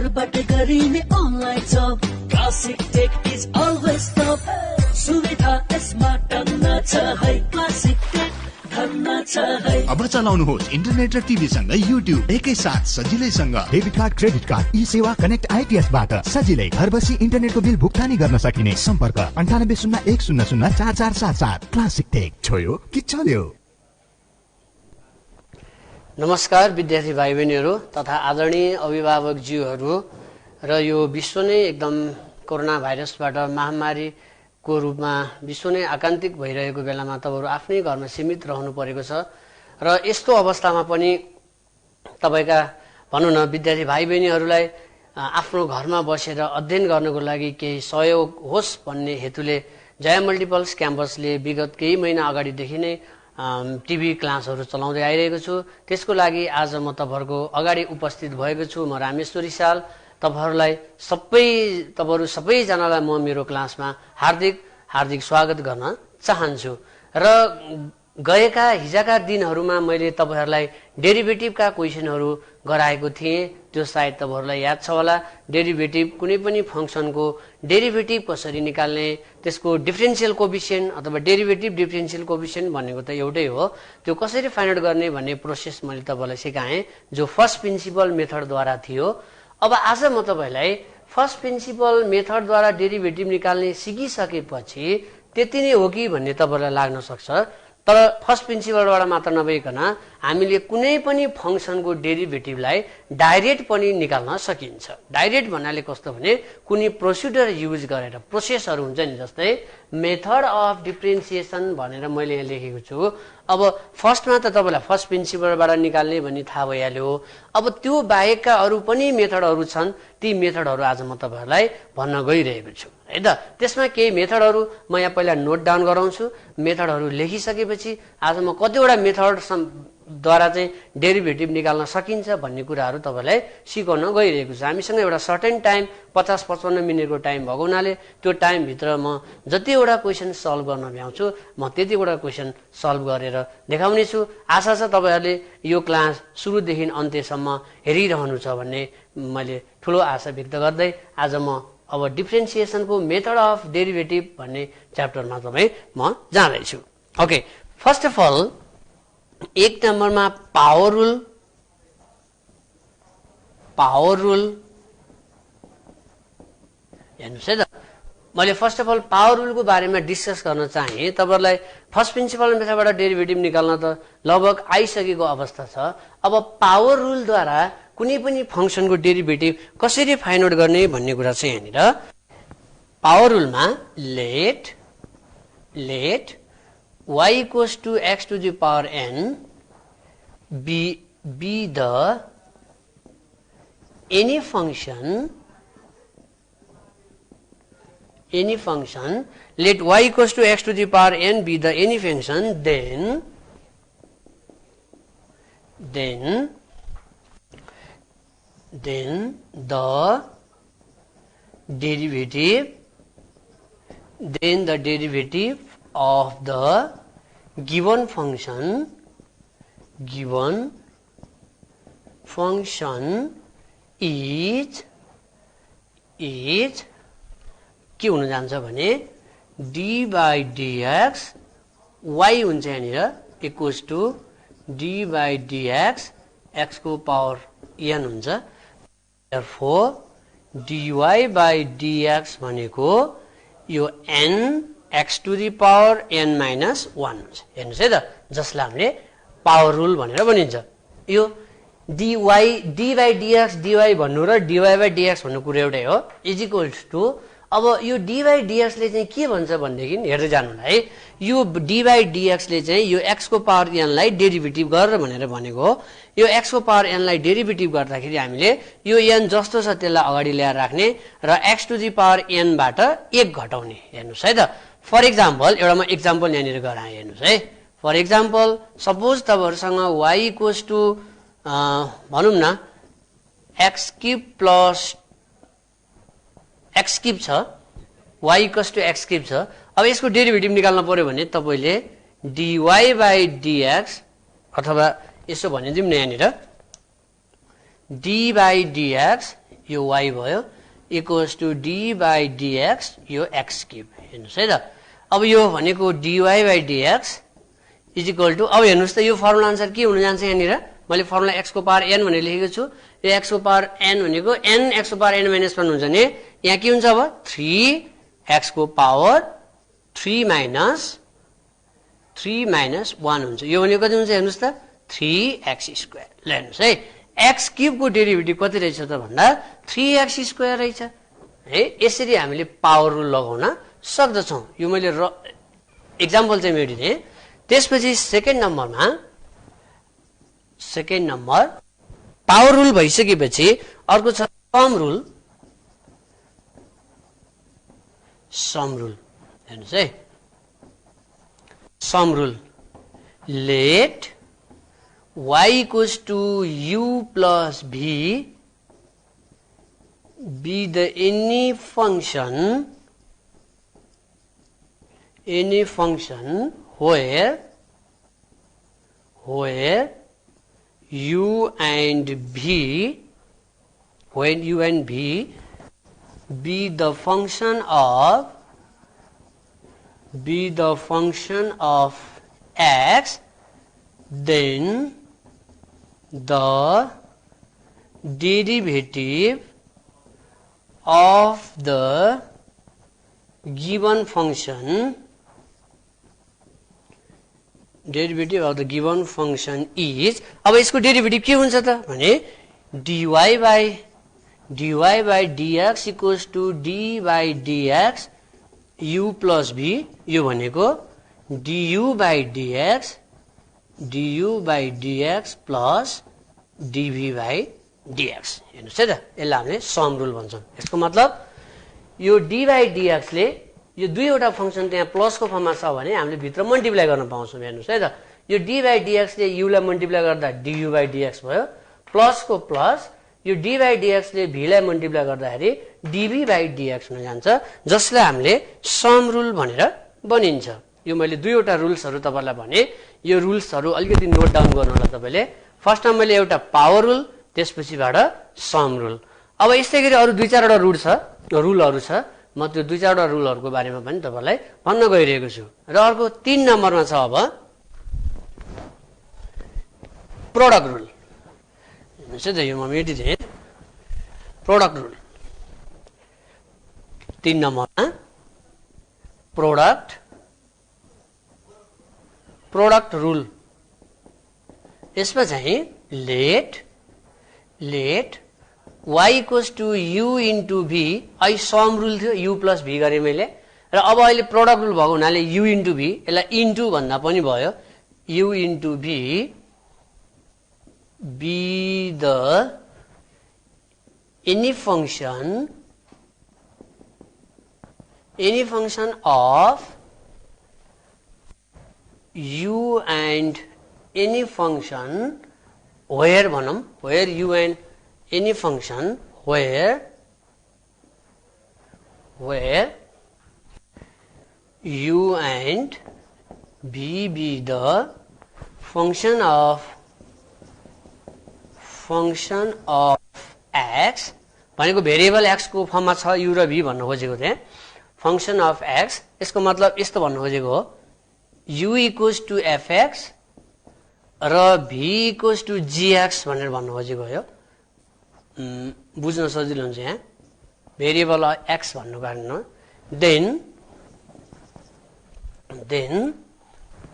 घरबाट गरिने online job classic take is always top सुविधा यसमा टन्न छ है क्लासिक टेक धन्न छ है अब चलाउनुहोस् इन्टरनेट र टिभी सँगै युट्युब एकैसाथ सजिलैसँग डेबिट कार्ड क्रेडिट कार्ड ई सेवा कनेक्ट आइटिएस बाट सजिलै घर बसी इन्टरनेटको बिल भुक्तानी गर्न सकिने सम्पर्क 9801004477 क्लासिक टेक छोयो कि चल्यो। नमस्कार विद्यार्थी भाइ बहिनीहरू तथा आदरणीय अभिभावकज्यूहरू र यो विश्व नै एकदम कोरोना भाइरसबाट महामारीको रूपमा विश्व नै आकान्तिक भइरहेको बेलामा तपाईहरु आफ्नै घरमा सीमित रहनु परेको छ र यस्तो अवस्थामा पनि तपाईका भनौं न विद्यार्थी भाइ बहिनीहरूलाई आफ्नो घरमा बसेर अध्ययन गर्नको लागि केही सहयोग होस् भन्ने हेतुले जया मल्टिपल्स क्याम्पसले विगत केही महिना अगाडिदेखि नै टिभी क्लासहरु चलाउँदै आइरहेको छु। त्यसको लागि आज म तपाईहरुको अगाडि उपस्थित भएको छु। म रामेश्वर रिसाल तपाईहरु सबैजनालाई म मेरो क्लासमा हार्दिक स्वागत गर्न चाहन्छु र गएका हिजोका दिनहरुमा मैले तपाईहरुलाई डेरिभेटिभका क्वेशनहरु गराएको थिएँ। त्यो सायद तपाईहरुलाई याद छ होला। डेरिभेटिभ कुनै पनि फंक्सनको डेरिभेटिभ कसरी निकाल्ने, त्यसको डिफरेन्शियल कोएफिसिएन्ट अथवा डेरिभेटिभ डिफरेन्शियल कोएफिसिएन्ट भनेको त एउटै हो। त्यो कसरी फाइन्ड आउट गर्ने भन्ने प्रोसेस मैले तपाईलाई सिकाएँ जो फर्स्ट प्रिन्सिपल मेथडद्वारा थियो। अब आज म तपाईलाई फर्स्ट प्रिन्सिपल मेथडद्वारा डेरिभेटिभ निकाल्ने सिकिसकेपछि त्यति नै हो कि भन्ने तपाईलाई लाग्न सक्छ। तर फर्स्ट प्रिन्सिपलबाट मात्र नभइकन हामीले कुनै पनि फंक्सनको डेरिभेटिभलाई डाइरेक्ट पनि निकाल्न सकिन्छ। डाइरेक्ट भन्नाले कस्तो भने कुनै प्रोसिडर युज गरेर प्रोसेसहरु हुन्छ नि, जस्तै मेथड अफ डिफरेन्सिएसन भनेर मैले यहाँ लेखेको छु। अब फर्स्टमा त तपाईलाई फर्स्ट प्रिन्सिपलबाट निकाल्ने भन्ने थाहा भइहाल्यो। अब त्यो बाहेकका अरु पनि मेथडहरु छन्। ती मेथडहरु आज म तपाईहरुलाई भन्न गइरहेको छु है त। त्यसमा केही मेथडहरु म यहाँ पहिला नोट डाउन गराउँछु। मेथडहरु लेखिसकेपछि आज म कतिवटा मेथड द्वारा चाहिँ डेरिभेटिभ निकाल्न सकिन्छ भन्ने कुराहरु तपाईलाई सिकाउन गइरहेको छु। हामीसँग एउटा सर्टेन टाइम 50-55 मिनेटको टाइम भएको हुनाले त्यो टाइम भित्र म जतिवटा क्वेशन सल्भ गर्न भ्याउँछु म त्यतिवटा क्वेशन सल्भ गरेर देखाउने छु। आशा छ तपाईहरुले यो क्लास सुरुदेखि अन्त्यसम्म हेरिरहनु छ भन्ने मैले ठूलो आशा व्यक्त गर्दै आज म अब डिफरेन्सिएसनको मेथड अफ डेरिभेटिभ भन्ने च्याप्टरमा तपाईँ म जाँदै छु। ओके, फर्स्ट अफ अल एक नम्बरमा पावर रुल हेर्नुस् है त। मैले फर्स्ट अफ अल पावर रुलको बारेमा डिस्कस गर्न चाहे। तपाईहरुलाई फर्स्ट प्रिन्सिपल मेथडबाट डेरिभेटिभ निकाल्न त लगभग आइसकेको अवस्था छ। अब पावर रुलद्वारा कुनै पनि फंक्सनको डेरिभेटिभ कसरी फाइन्ड आउट गर्ने भन्ने कुरा चाहिँ यहाँनिर पावर रुलमा let y equals to x to the power n be the any function let y equals to x to the power n be the any function then the derivative of the given function is के हुन जान्छ भने d by dx y हुन्छ यहाँनिर equals to d by dx x को power n हुन्छ। therefore dy by dx भनेको यो n x to the power n minus 1 हुन्छ। हेर्नुस् है त, जसलाई हामीले पावर रुल भनेर भनिन्छ। यो dy by dx dy भन्नु र dy by dx भन्नु कुरा एउटै हो। इज इक्वल्स टु अब यो dy by dx ले चाहिँ के भन्छ भन्देखि हेर्दै जानु है। यो dy by dx ले चाहिँ यो x को पावर n लाई डेरिभेटिभ गरेर भनेर भनेको हो। यो x को पावर n लाई डेरिभेटिभ गर्दाखेरि हामीले यो n जस्तो छ त्यसलाई अगाडि ल्याएर राख्ने र x to the power n बाट 1 घटाउने। हेर्नुस् है त। फर एक्जाम्पल एउटा म एक्जाम्पल यहाँनिर गराएँ। हेर्नुस् है। फर एक्जाम्पल सपोज तपाईहरुसँग y इक्वल्स टु भनौं न x cube plus x cube छ। y equals to x cube छ। अब यसको डेरिभेटिभ निकाल्न पर्यो भने तपाईले dy by dx अथवा यसो भनिदिउँ न यहाँनिर d by dx यो y भयो equals to d by dx यो x क्यूब हेर्नुस् है त अब यो भनेको dy बाई dx इज इक्वल टु अब हेर्नुस् त यो फर्मुला अनुसार के हुन जान्छ यहाँनिर मैले फर्मुला x को पावर n भनेर लेखेको छु यो x को पावर n भनेको n x को पावर n माइनस 1 हुन्छ नि यहाँ के हुन्छ अब 3x को पावर 3 माइनस 1 हुन्छ यो भनेको कति हुन्छ हेर्नुस् त 3x स्क्वायर ल हेर्नुस् है x क्यूब को डेरिभेटिभ कति रहेछ त भन्दा 3x स्क्वायर रहेछ है यसरी हामीले पावर रुल लगाउन सक्दछौं यो मैले एक्जाम्पल चाहिँ मेडिदिए त्यसपछि सेकेन्ड नम्बर पावर रुल भइसकेपछि अर्को छ सम रुल हेर्नुस् है sum rule let y equals to u plus v be the any function where u and v be the function of x then the derivative of the given function is अब यसको derivative के हुन्छ त भने dy by dx equals to d by dx u plus v यो भनेको du by dx plus dv by dx हेर्नुस् है त यसलाई हामीले सम रुल भन्छौं यसको मतलब यो d by dx ले यो दुईवटा फंक्सन त्यहाँ प्लस को फर्ममा छ भने हामीले भित्र मल्टिप्लाई गर्न पाउँछौं हेर्नुस् है त यो d by dx ले u लाई मल्टिप्लाई गर्दा du by dx भयो प्लस को प्लस यो d by dx ले v लाई मल्टिप्लाई गर्दाखेरि dv by dx हुन जान्छ जसलाई हामीले सम रुल भनेर बनिन्छ यो मैले दुईवटा रुल्सहरु तपाईलाई भने यो रुल्सहरु अलिकति नोट डाउन गर्नु होला तपाईले फर्स्टमा मैले एउटा पावर रुल त्यसपछिबाट सम रुल अब यस्तै गरी अरु दुई चारवटा रुलहरु छ म त्यो दुई चारवटा रुलहरुको बारेमा पनि तपाईलाई भन्न गइरहेको छु र अर्को 3 नम्बरमा छ अब प्रोडक्ट रुल हैन यो म मेटिदिए प्रोडक्ट रुल 3 नम्बरमा प्रोडक्ट रुल यसमा चाहिँ let y equals to u into v आई सम रुल थियो u plus v गरे मैले र अब अहिले प्रोडक्ट रुल भएको हुनाले u into v यसलाई इन्टु भन्दा पनि भयो u into v be the any function of u and any function where भनौं where u and any function where u and v be the function of x भनेको variable x को फर्ममा छ u र v भन्न खोजेको थिए function of x यसको मतलब यस्तो भन्न खोजेको हो u equals to fx र v equals to gx भनेर भन्न खोजेको हो बुझ्न सजिलो हुन्छ यहाँ भेरिएबल x भन्नु कारण then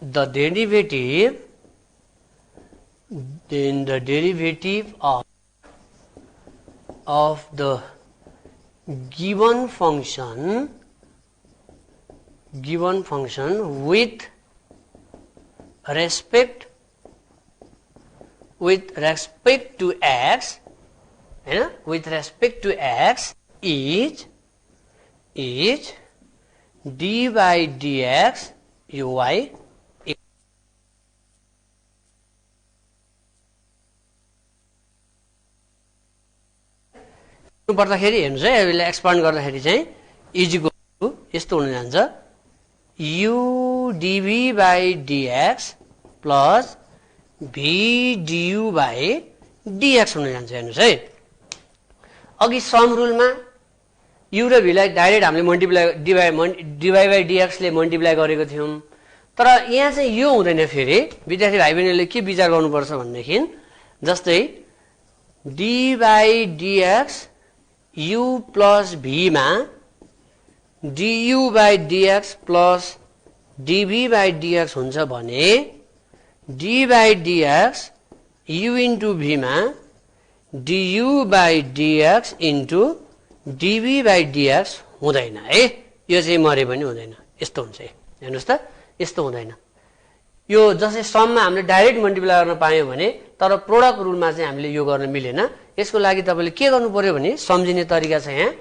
the derivative of the given function with respect to x is d by dx uy पर्दाखेरि हेर्नुस् है यसलाई एक्सपान्ड गर्दाखेरि चाहिँ इज इक्वल टु यस्तो हुन जान्छ u dv by dx plus v du by dx हुन जान्छ हेर्नुस् है अघि सम रुलमा u र v लाई डाइरेक्ट हामीले डिवाइ बाइ dx ले मल्टिप्लाई गरेको थियौं। तर यहाँ चाहिँ यो हुँदैन। फेरि विद्यार्थी भाइ बहिनीले के विचार गर्नुपर्छ भनेदेखि जस्तै d by dx u plus v मा du by dx plus dv by dx हुन्छ भने d by dx u into v मा du by dx into dv by dx हुँदैन है। यो चाहिँ मरे पनि हुँदैन। यस्तो हुन्छ है। हेर्नुहोस् त यस्तो हुँदैन। यो जसै सममा हामीले डाइरेक्ट मल्टिप्लाई गर्न पायौं भने तर प्रोडक्ट रुलमा चाहिँ हामीले यो गर्न मिलेन। यसको लागि तपाईले के गर्नु पर्यो भने सम्झिने तरिका छ यहाँ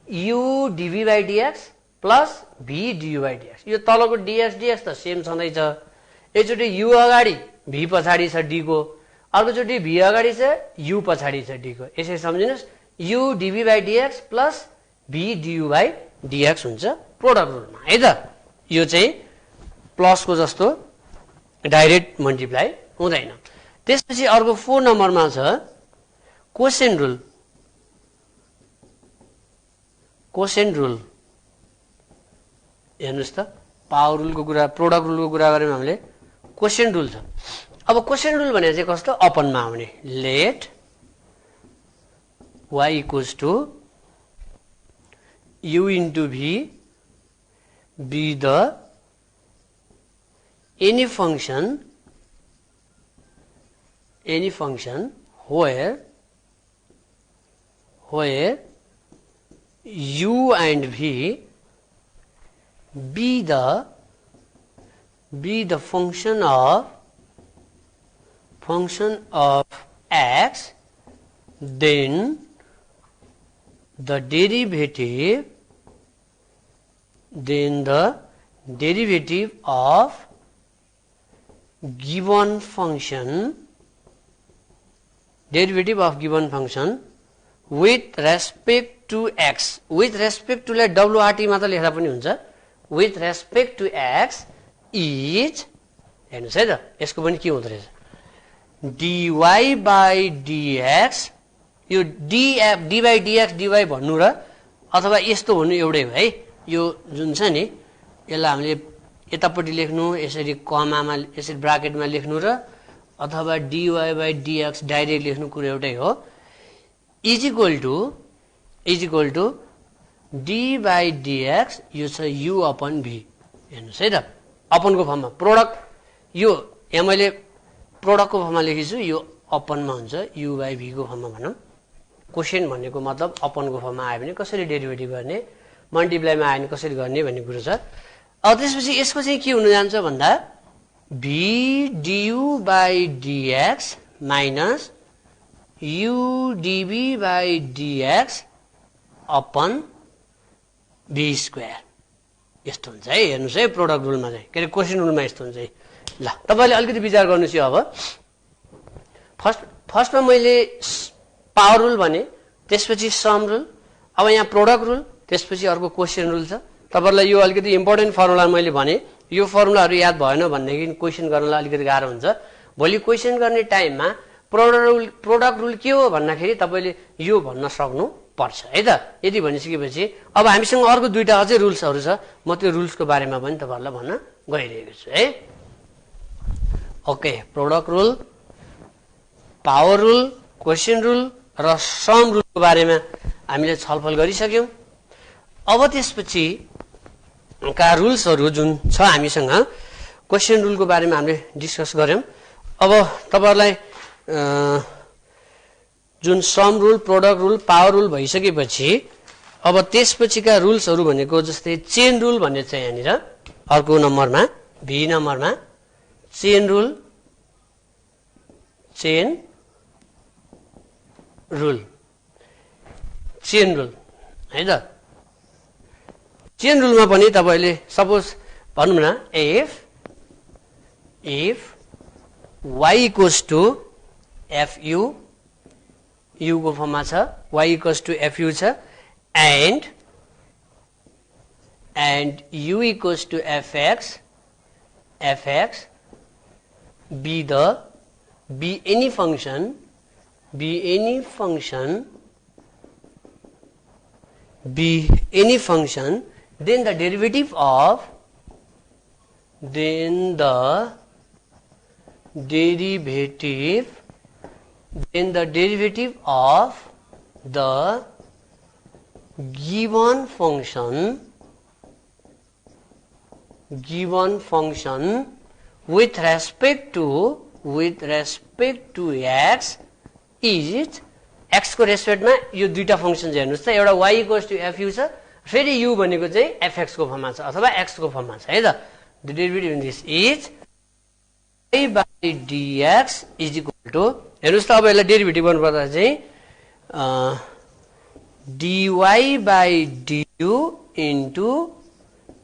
u dv by dx plus v du by dx। यो तलको dx त सेम छँदै छ। एकचोटि u अगाडि v पछाडि छ d को, अर्कोचोटि v अगाडि छ u पछाडि छ d को। यसरी सम्झिनुस् u dv by dx plus v du by dx हुन्छ प्रोडक्ट रुलमा है त। यो चाहिँ प्लसको जस्तो डाइरेक्ट मल्टिप्लाई हुँदैन। त्यसपछि अर्को 4 नम्बरमा छ कोसेन्ट रुल। कोसेन्ट रुल हेर्नुस् त पावर रुलको कुरा प्रोडक्ट रुलको कुरा गरेमा हामीले कोसेन्ट रुल छ। अब कोसेन्ट रुल भने चाहिँ कस्तो अपनमा आउने let y equals to u into v be the any function where u and v be the function of x, then the derivative of given function with respect to x, with respect to लाई wrt मात्र लेख्दा पनि हुन्छ, with respect to x is हेर्नुस् है त यसको पनि के हुँदो रहेछ dy by dx। यो d by dx dy भन्नु र अथवा यस्तो हुनु एउटै हो है। यो जुन छ नि यसलाई हामीले यतापट्टि लेख्नु यसरी कमामा यसरी ब्राकेटमा लेख्नु र अथवा dy by dx डाइरेक्ट लेख्नु कुरा एउटै हो। Is equal to d by dx यो छ u अपन v। हेर्नुस् है त अपनको फर्ममा प्रोडक्ट यो यहाँ मैले प्रोडक्टको फर्ममा लेखेछु यो अपनमा हुन्छ u by v को फर्ममा भनौं। क्वेशन भनेको मतलब अपनको फर्ममा आयो भने कसरी डेरिभेटिभ गर्ने मल्टिप्लाईमा आयो भने कसरी गर्ने भन्ने कुरा छ। अब त्यसपछि यसको चाहिँ के हुन जान्छ भन्दा v du by dx minus u dv by dx upon v square यस्तो हुन्छ है। हेर्नुस् है प्रोडक्ट रुलमा चाहिँ के अरे क्वेशन रुलमा यस्तो हुन्छ है। ल तपाईले अलिकति विचार गर्नुस् यो। अब फर्स्टमा मैले पावर रुल भने त्यसपछि सम रुल, अब यहाँ प्रोडक्ट रुल, त्यसपछि अर्को क्वेशन रुल छ। तपाईहरुलाई यो अलिकति इम्पोर्टेन्ट फर्मुला मैले भने यो फर्मुलाहरु याद भएन भनेदेखि क्वेशन गर्नलाई अलिकति गाह्रो हुन्छ। भोलि क्वेशन गर्ने टाइममा प्रोडक्ट रुल के हो भन्दाखेरि तपाईले यो भन्न सक्नु पर्छ है त। यदि भनिसकेपछि अब हामीसँग अर्को दुईटा अझै रुल्सहरु छ, म त्यो रुल्सको बारेमा पनि तपाईहरुलाई भन्न गइरहेको छु है। Okay, product rule, power rule, question rule र सम रुलको बारेमा हामीले छलफल गरिसक्यौं। अब त्यसपछि का रुल्सहरु जुन छ हामीसँग क्वेशन रुलको बारेमा हामीले डिस्कस गर्यौं। अब तपाईहरुलाई जुन sum rule, product rule, power rule भइसकेपछि अब त्यसपछिका रुल्सहरु भनेको जस्तै चेन रुल भन्ने छ यहाँनिर अर्को नम्बरमा बी नम्बरमा चेन रुल है त। चेन रुलमा पनि तपाईले सपोज भनौं न if y equals to fu u को फर्ममा छ y equals to fu छ and u equals to fx be any function be any function, then the derivative of the given function with respect to x is x को रेस्पेक्टमा यो दुईटा function हेर्नुस् त एउटा y इक्वल्स टु fu छ फेरि u भनेको चाहिँ fx को फर्ममा छ अथवा x को फर्ममा छ है त the derivative in this is y by dx is equal to हेर्नुस् त अब यसलाई डेरिभेटिभ गर्नुपर्दा चाहिँ dy by du into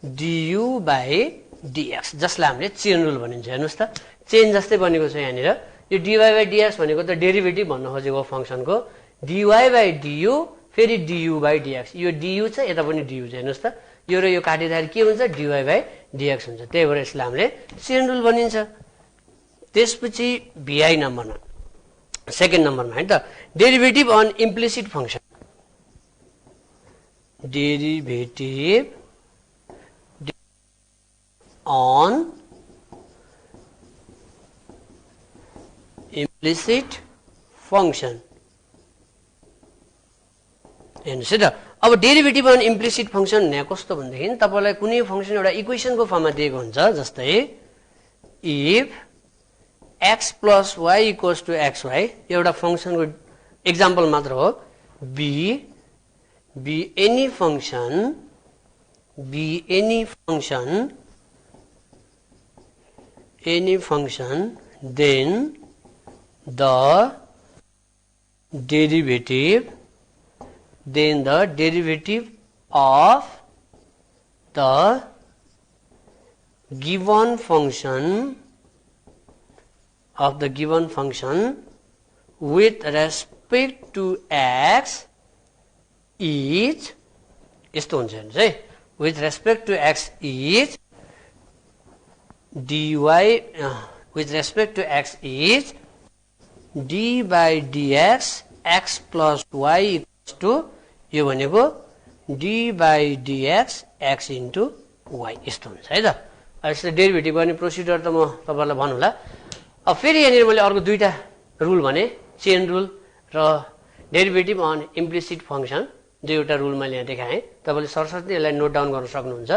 du by dx जसलाई हामीले चेन रुल भनिन्छ हेर्नुस् त चेन जस्तै बनेको छ यहाँनिर यो dy by dx भनेको त डेरिभेटिभ भन्न खोजेको फंक्शनको dy by du फेरि du by dx यो du छ यता पनि du छ हेर्नुस् त यो र यो काटिँदाखेरि के हुन्छ dy by dx हुन्छ त्यही भएर यसलाई हामीले चेन रुल भनिन्छ त्यसपछि vi नम्बरमा सेकेन्ड नम्बरमा है त derivative on implicit function derivative on implicit function हेर्नुस् है त अब डेरिभेटिभ अन इम्प्लिसिट फंक्शन भने कस्तो भन्दाखेरि तपाईलाई कुनै फंक्शन एउटा इक्वेसनको फर्ममा दिएको हुन्छ जस्तै if x plus y equals to xy एउटा फंक्शनको एक्जाम्पल मात्र हो be any function then the derivative of the given function with respect to x is यस्तो हुन्छ हेर्नुस् है with respect to x is dy with respect to x is d by dx x plus y equals to यो भनेको d by dx x into y यस्तो हुन्छ है त यसले डेरिभेटिभ गर्ने प्रोसिडर त म तपाईहरुलाई भन्नुला अब फेरि यहाँनिर मैले अर्को दुईटा रुल भने चेन रुल र डेरिभेटिभ अन इम्प्लिसिट फंक्शन दुईवटा रुल मैले यहाँ देखाएँ तपाईले सरसर्ती यसलाई नोट डाउन गर्न सक्नुहुन्छ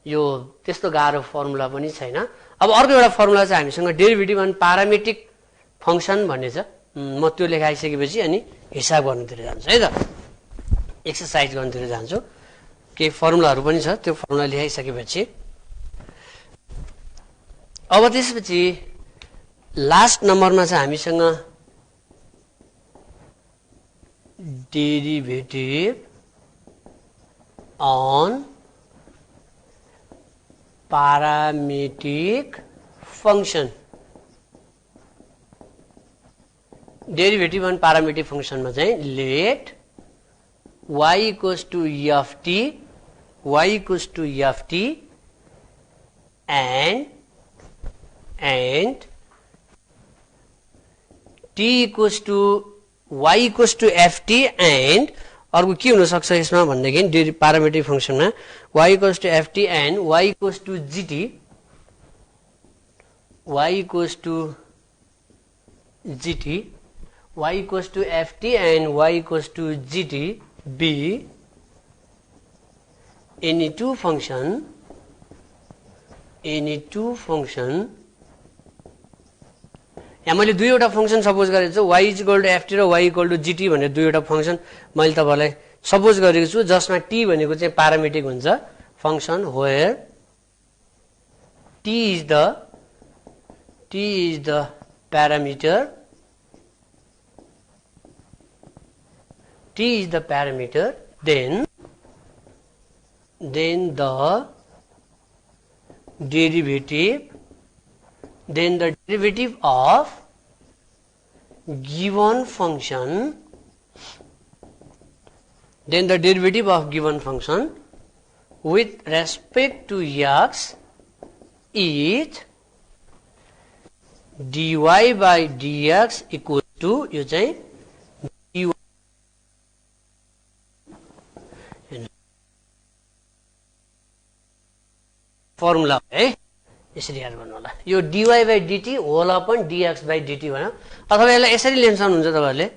यो त्यस्तो गाह्रो फर्मुला पनि छैन अब अर्को एउटा फर्मुला चाहिँ हामीसँग डेरिभेटिभ अन प्यारामेट्रिक फंक्शन भन्ने छ म त्यो लेखाइसकेपछि अनि हिसाब गर्नुतिर जान्छु है त एक्सरसाइज गर्नुतिर जान्छु केही फर्मुलाहरु पनि छ त्यो फर्मुला लेखाइसकेपछि अब त्यसपछि लास्ट नम्बरमा चाहिँ हामीसँग derivative on parametric function derivative on parametric function मा चाहिँ let y equals to f t and t equals to y equals to f t and अर्को के हुन सक्छ यसमा भन्दाखेरि parametric फंक्शनमा y equals to f t and y equals to gt y equals to f t and y equals to gt be any two function यहाँ मैले दुईवटा function suppose गरेको छु y equal to f t र y equal to gt भन्ने दुईवटा function मैले तपाईलाई सपोज गरेको छु जसमा t भनेको चाहिँ प्यारामेट्रिक हुन्छ function where t is the parameter then the derivative of given function with respect to x is dy by dx equal to यो चाहिँ dy फर्मुला हो है, यसरी याद गर्नु होला। यो dy/dt होल अपन dx/dt भयो, अथवा यसलाई यसरी लेख्न सक्नुहुन्छ तपाईहरुले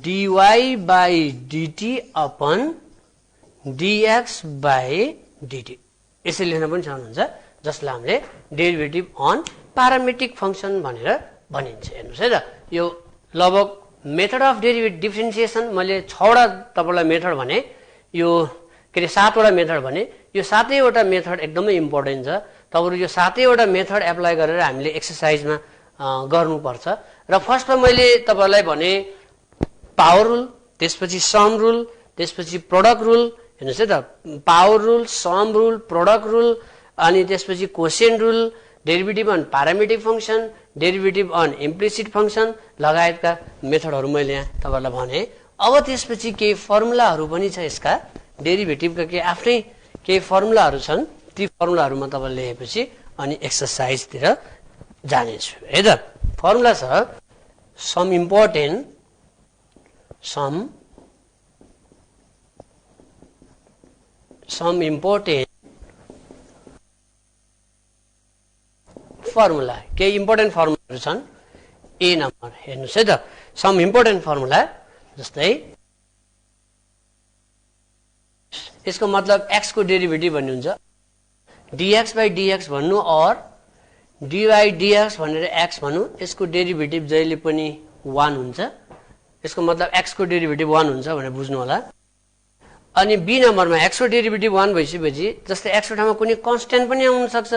dy/dt अपन dx/dt यसरी लेख्न पनि सक्नुहुन्छ, जसलाई हामीले डेरिभेटिभ अन प्यारामेट्रिक फंक्सन भनेर भनिन्छ। हेर्नुस् है त, यो लगभग मेथड अफ डेरिभेटिभ डिफरेन्सिएसन मैले 6 वटा तपाईलाई मेथड भने, यो के अरे 7 वटा मेथड भने, यो 7 वटा मेथड एकदमै इम्पोर्टेन्ट छ। तपाईहरु यो 7 वटा मेथड एप्लाई गरेर हामीले एक्सरसाइजमा गर्नुपर्छ। र फर्स्टमा मैले तपाईलाई भने पावर रुल, त्यसपछि सम रुल, त्यसपछि प्रोडक्ट रुल। हेर्नुस् है त, power rule, sum rule, product rule, अनि त्यसपछि quotient rule, derivative on parametric function, derivative on implicit function लगायतका मेथडहरु मैले यहाँ तपाईलाई भने। अब त्यसपछि केही फर्मुलाहरु पनि छ, यसका डेरिभेटिभका केही आफ्नै केही फर्मुलाहरु छन्। ती फर्मुलाहरुमा तपाईले लेखेपछि अनि एक्सरसाइजतिर जानेछु है त। फर्मुला छ सम इम्पोर्टेन्ट फर्मुला, केही इम्पोर्टेन्ट फर्मुलाहरु छन्। ए नम्बर हेर्नुस् है त, सम इम्पोर्टेन्ट फर्मुला जस्तै यसको मतलब x को डेरिभेटिभ भन्ने हुन्छ dx/dx भन्नु और dy/dx भनेर x भन्नु, यसको डेरिभेटिभ जहिले पनि 1 हुन्छ। यसको मतलब x को डेरिभेटिभ 1 हुन्छ भनेर बुझ्नु होला। अनि b नम्बरमा x को डेरिभेटिभ 1 भइसकेपछि जस्तै x को ठाउँमा कुनै कन्स्ट्यान्ट पनि आउन सक्छ,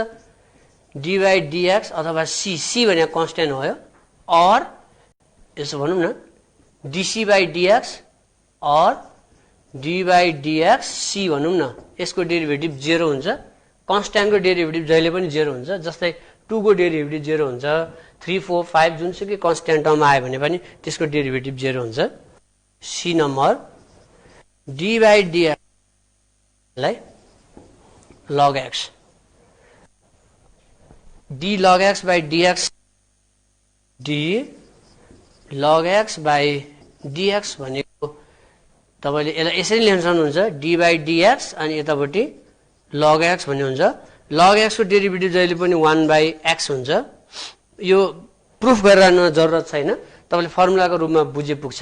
dy/dx अथवा c भने कन्स्ट्यान्ट हो, और यसो भनौं न dc/dx और dy/dx c भनौं न, यसको डेरिभेटिभ 0 हुन्छ। कन्स्ट्यान्टको डेरिभेटिभ जहिले पनि 0 हुन्छ। जस्तै 2 को डेरिभेटिभ 0 हुन्छ, 3 4 5 जुनसुकै कन्स्ट्यान्ट टर्म आयो भने पनि त्यसको डेरिभेटिभ 0 हुन्छ। सी नम्बर dy/dx लाई log x, d log x/dx, d log x/dx भनेको तपाईले यसलाई यसरी लेख्न सक्नुहुन्छ d/dx अनि यतापट्टि log x भन्ने हुन्छ। log x को डेरिभेटिभ जहिले पनि 1/x हुन्छ। यो प्रुफ गरिरहनु जरुरत छैन, तपाईले फर्मुलाको रूपमा बुझे पुग्छ।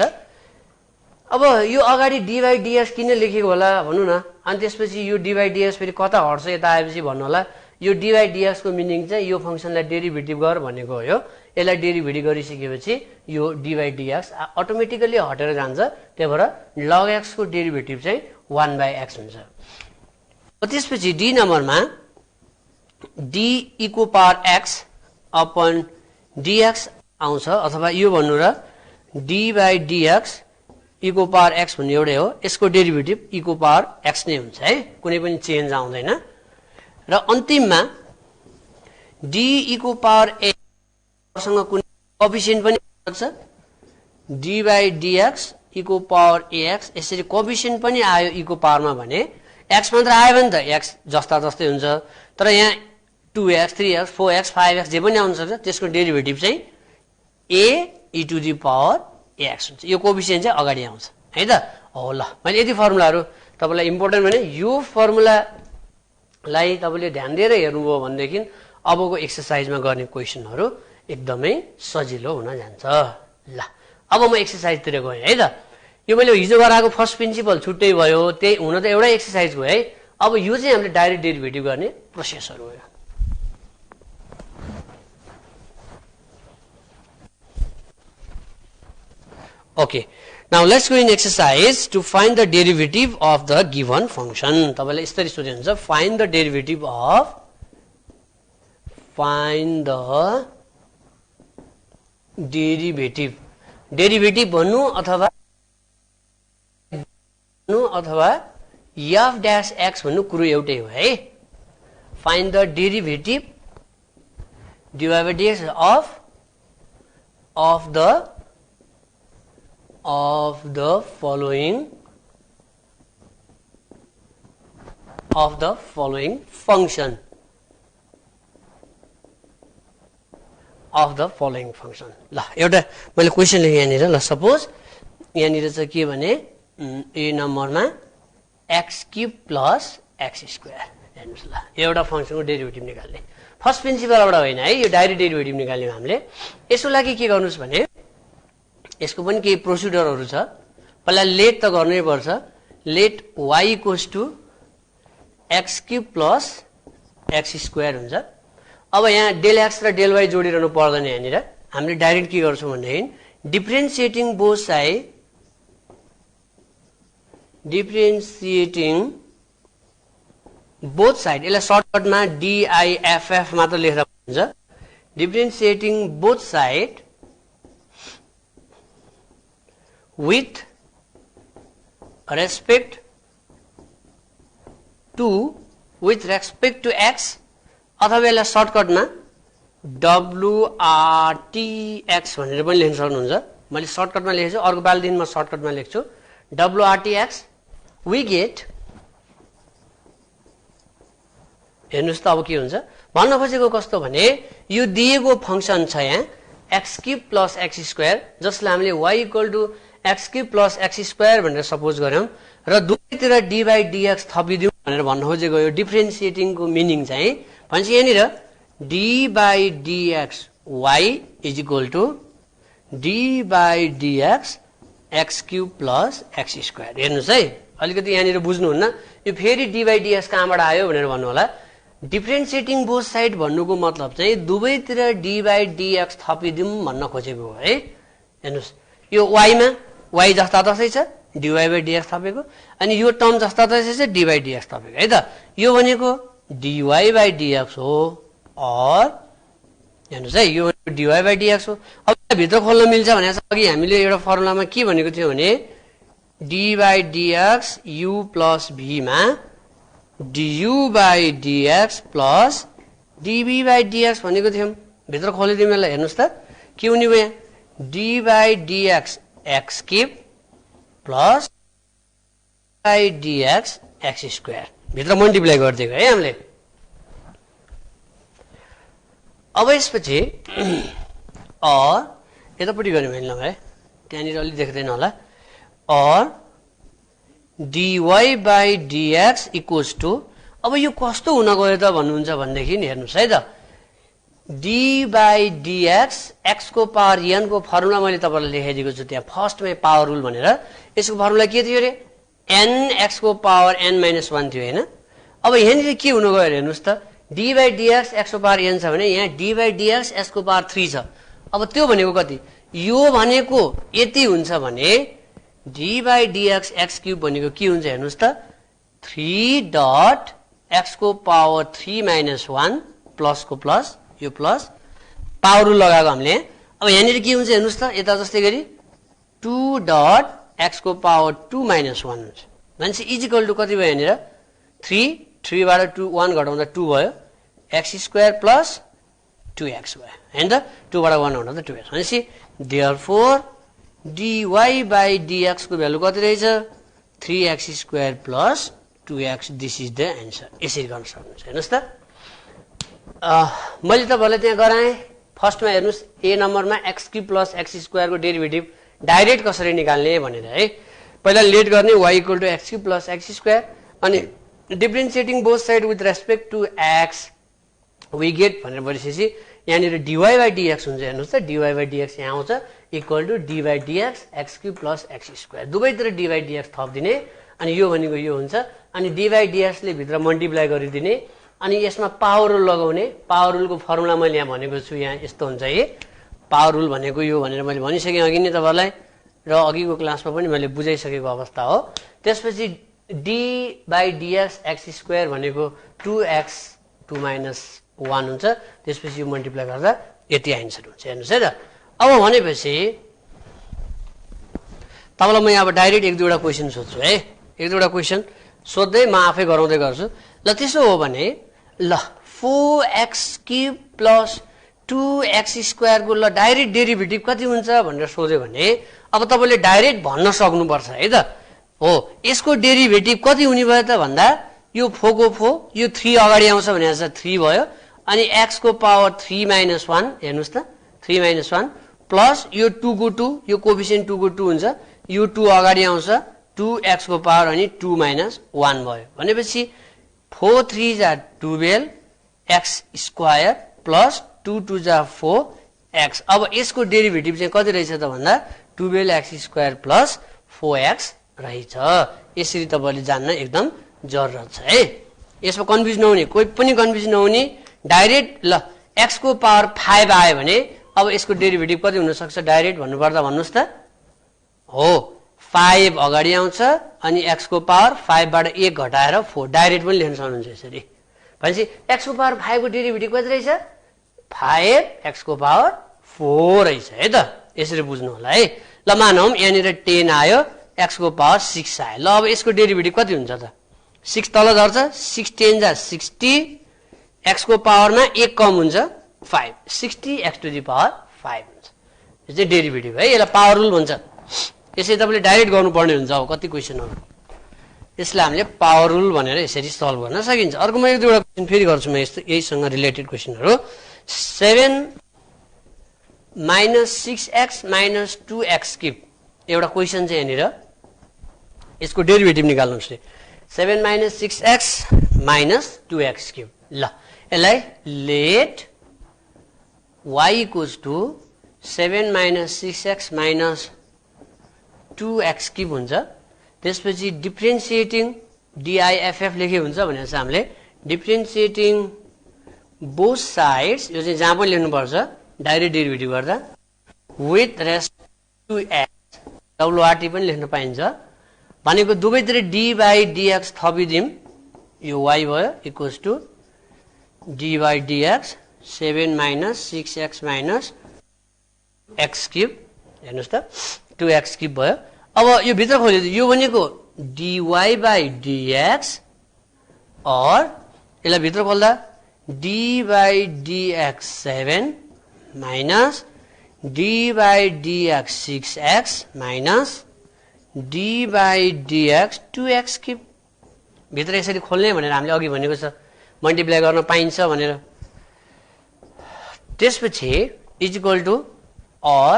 अब यो अगाडि dy/dx किन लेखेको होला भन्नु न, अनि त्यसपछि यो dy/dx फेरि कता हट्छ यता आएपछि भन्नु होला। यो dy/dx को मिनिङ चाहिँ यो फंक्सनलाई डेरिभेटिभ गर भनेको हो। यसलाई डेरिभेटिभ गरिसकेपछि यो dy/dx अटोमेटिकली हटेर जान्छ, त्यही भएर log x को डेरिभेटिभ चाहिँ 1/x हुन्छ। त्यसपछि डी नम्बरमा d equal power x upon dx आउँछ, अथवा यो भन्नु र d/dx इक्वल पावर x भन्ने एउटै हो, यसको डेरिभेटिभ इक्वल पावर x नै हुन्छ है, कुनै पनि चेन्ज आउँदैन। र अन्तिममा d इक्वल पावर a सँग कुनै कोएफिसिएन्ट पनि आउन सक्छ, d/dx इक्वल पावर ax, यसरी कोएफिसिएन्ट पनि आयो इक्वल पावरमा भने x मात्र आयो भने त x जस्ता जस्तै हुन्छ। तर यहाँ 2x 3x 4x 5x जे पनि आउन सक्छ, त्यसको डेरिभेटिभ चाहिँ a e to the power ax हुन्छ। यो कोएफिसिएन्ट चाहिँ अगाडि आउँछ है त। हो ल, मैले यति फर्मुलाहरु तपाईलाई इम्पोर्टेन्ट भने यो फर्मुलालाई तपाईले ध्यान दिएर हेर्नुभयो भनेदेखि अबको एक्सरसाइजमा गर्ने क्वेशनहरु एकदमै सजिलो हुन जान्छ। ल अब म एक्सरसाइजतिर गएँ है त। यो मैले हिजो गराएको फर्स्ट प्रिन्सिपल छुट्टै भयो, त्यही हुन त एउटै एक्सरसाइज हो है। अब यो चाहिँ हामीले डाइरेक्ट डेरिभेटिभ गर्ने प्रोसेसहरु हो। Okay, now let's go in exercise to find the derivative of the given function. तपाईलाई यसरी सोध्नु हुन्छ, find the derivative डेरिभेटिभ भन्नु अथवा f dash x भन्नु कुरो एउटै हो है। find the derivative dy/dx of the following function ल एउटा मैले क्वेशन लेखे यहाँनिर। ल सपोज यहाँनिर चाहिँ के भने ए नम्बरमा x³ + x²। हेर्नुस् ल एउटा फंक्सनको डेरिभेटिभ निकाल्ने फर्स्ट प्रिन्सिपलबाट होइन है यो डाइरेक्ट डेरिभेटिभ निकाल्ने हामीले यसको लागि के गर्नुस् भने यसको पनि केही प्रोसिडरहरू छ पहिला लेट त गर्नै पर्छ लेट y = x³ + x² हुन्छ अब यहाँ डेल x र डेल y जोडिरहनु पर्दैन यहाँनिर हामीले डाइरेक्ट के गर्छौं भन्दाखेरि डिफरेन्शिएटिङ बोथ साइड यसलाई सर्टकटमा DIFF मात्र लेख्दा हुन्छ differentiating both side with respect to x अथवा यसलाई सर्टकटमा WRTX भनेर पनि लेख्न सक्नुहुन्छ मैले सर्टकटमा लेखेछु अर्को पालि दिन म सर्टकटमा लेख्छु WRTX we get हेर्नुस् त अब के हुन्छ भन्न खोजेको कस्तो भने यो दिएको फंक्सन छ यहाँ x³ + x² जसलाई हामीले y = x³ + x² भनेर सपोज गर्यौं र दुवैतिर d/dx थपिदियौं भनेर भन्न खोजेको यो डिफरेन्शिएटिङको मिनिङ चाहिँ भन्छ यहाँनिर d/dx y = d/dx x³ + x² हेर्नुस् है अलिकति यहाँनिर बुझ्नुहुन्न यो फेरि d/dx कहाँबाट आयो भनेर भन्नु होला डिफरेन्शिएटिङ बोथ साइड भन्नुको मतलब चाहिँ दुवैतिर d/dx थपिदिउँ भन्न खोजेको हो है हेर्नुस् यो y मा y जस्ता तसै छ dy/dx थपेको अनि यो टर्म जस्ता तसै छ d/dx थपेको है त यो भनेको dy/dx हो और हेर्नुस् है यो dy/dx हो अब भित्र खोल्न मिल्छ भने अघि हामीले एउटा फर्मुलामा के भनेको थियो भने d/dx u + v मा du/dx + dv/dx भनेको थियौं भित्र खोलिदिउँ यसलाई हेर्नुस् त के हुने भयो यहाँ d/dx x³ + dx x² भित्र मल्टिप्लाई गर्दिएको है हामीले अब यसपछि यतापट्टि गर्ने होइन है त्यहाँनिर अलि देख्दैन होला और dy/dx = अब यो कस्तो हुन गयो त भन्नुहुन्छ भनेदेखि हेर्नुस् है त d/dx x को पावर n को फर्मुला मैले तपाईलाई लेखाइदिएको छु त्यहाँ फर्स्टमै पावर रुल भनेर यसको फर्मुला के थियो रे n x को पावर n - 1 थियो हैन अब यहाँनिर के हुन गयो हेर्नुस् त d/dx x को पावर n छ भने यहाँ d/dx x को पावर 3 छ अब त्यो भनेको कति यो भनेको यति हुन्छ भने d/dx x³ भनेको के हुन्छ हेर्नुस् त 3 डट x को पावर 3 - 1 प्लस को प्लस यो प्लस पावर रुल लगाएको हामीले अब यहाँनिर के हुन्छ हेर्नुस् त यता जस्तै गरी 2 डट x को पावर 2 - 1 हुन्छ भनेपछि इक्वल टु कति भयो यहाँनिर 3 बाट 1 घटाउँदा 2 भयो x² प्लस 2x भयो हैन त 2 बाट 1 घटाउँदा 2x भनेपछि देयरफोर dy/dx को भ्यालु कति रहेछ 3x² plus 2x this is the answer यसरी गर्न सक्नुहुन्छ हेर्नुस् त मैले तपाईलाई त्यहाँ गराएँ फर्स्टमा हेर्नुस् ए नम्बरमा x³ + x² को डेरिभेटिभ डाइरेक्ट कसरी निकाल्ने भनेर है पहिला लेट गर्ने y = x³ + x² अनि differentiating both side with respect to x we get भनेर भनिसकेपछि यहाँनिर dy/dx हुन्छ हेर्नुस् त dy/dx यहाँ आउँछ equal to d/dx x³ + x² दुवैतिर d/dx थपिदिने अनि यो भनेको यो हुन्छ अनि d/dx ले भित्र मल्टिप्लाई गरिदिने अनि यसमा पावर रुल लगाउने पावर रुलको फर्मुला मैले यहाँ भनेको छु यहाँ यस्तो हुन्छ है पावर रुल भनेको यो भनेर मैले भनिसकेँ अघि नै तपाईलाई र अघिको क्लासमा पनि मैले बुझाइसकेको अवस्था हो त्यसपछि d/dx x² भनेको 2x 2 - 1 हुन्छ त्यसपछि यो मल्टिप्लाई गर्दा यति आन्सर हुन्छ हेर्नुस् है त अब भनेपछि तपाईलाई म यहाँ डाइरेक्ट एक दुईवटा क्वेशन सोध्छु है एक दुईवटा क्वेशन सोध्दै म आफै गराउँदै गर्छु ल त्यसो हो भने ल 4x³ + 2x² को ल डाइरेक्ट डेरिभेटिभ कति हुन्छ भनेर सोध्यो भने अब तपाईले डाइरेक्ट भन्न सक्नुपर्छ है त हो यसको डेरिभेटिभ कति हुने भयो त भन्दा यो 4 को 4 यो 3 अगाडि आउँछ भने 3 भयो अनि x को पावर 3 - 1 हेर्नुस् त 3 - 1 प्लस यो 2 को 2 यो कोएफिसिएन्ट 2 को 2 हुन्छ यो 2 अगाडि आउँछ 2x को पावर अनि 2 - 1 भयो भनेपछि 4 3 जा 12 x स्क्वायर प्लस 2 2 जा 4 x। अब यसको डेरिभेटिभ चाहिँ कति रहेछ त भन्दा 12x स्क्वायर प्लस 4x रहेछ। यसरी तपाईले जान्न एकदम जरुरत छ है। यसमा कन्फ्युज नहुने, कोही पनि कन्फ्युज नहुने, डाइरेक्ट ल x को पावर 5 आयो भने अब यसको डेरिभेटिभ कति हुन सक्छ डाइरेक्ट भन्नुपर्दा भन्नुस् त। हो 5 अगाडि आउँछ अनि x को पावर 5 बाट 1 घटाएर 4 डाइरेक्ट पनि लेख्न सक्नुहुन्छ यसरी। भनेपछि x को पावर 5 को डेरिभेटिभ कति रहेछ 5x को पावर 4 रहेछ है त। यसरी बुझ्नु होला है। ल मानौं यहाँनिर 10 आयो, x को पावर 6 आयो। ल अब यसको डेरिभेटिभ कति हुन्छ त 6 तल झर्छ, 6 10 जा 60, x को पावरमा 1 कम हुन्छ 5, 60 x टु द पावर 5 हुन्छ। यो चाहिँ डेरिभेटिभ है। यसलाई पावर रुल भन्छ। यसै तपाईले डाइरेक्ट गर्नुपर्ने हुन्छ अब कति क्वेशनहरु। यसलाई हामीले पावर रुल भनेर यसरी सल्भ गर्न सकिन्छ। अर्को म एक दुईवटा क्वेशन फेरि गर्छु म यहीसँग रिलेटेड क्वेशनहरु। 7 - 6x - 2x क्यूब एउटा क्वेशन चाहिँ यहाँनिर यसको डेरिभेटिभ निकाल्नुस्। 7 - 6x - 2x cube. ल यसलाई late y = 7 - 6x - 2x cube हुन्छ। त्यसपछि डिफरेन्शिएटिङ DIFF लेखे हुन्छ भनेर चाहिँ हामीले डिफरेन्शिएटिङ बोथ साइड्स, यो चाहिँ जहाँ पनि लेख्नु पर्छ डाइरेक्ट डेरिभेटिभ गर्दा, with respect to x WRT पनि लेख्न पाइन्छ। भनेको दुवैतिर d/dx थपिदिम, यो y भयो equals to d/dx 7 - 6x - x cube. हेर्नुस् त 2x क्यूब भयो। अब यो भित्र खोलिदियो, यो भनेको dy/dx और यसलाई भित्र खोल्दा d/dx 7 minus d/dx 6x minus d/dx 2x cube. भित्र यसरी खोल्ने भनेर हामीले अघि भनेको छ, मल्टिप्लाई गर्न पाइन्छ भनेर। त्यसपछि इज इक्वल टु और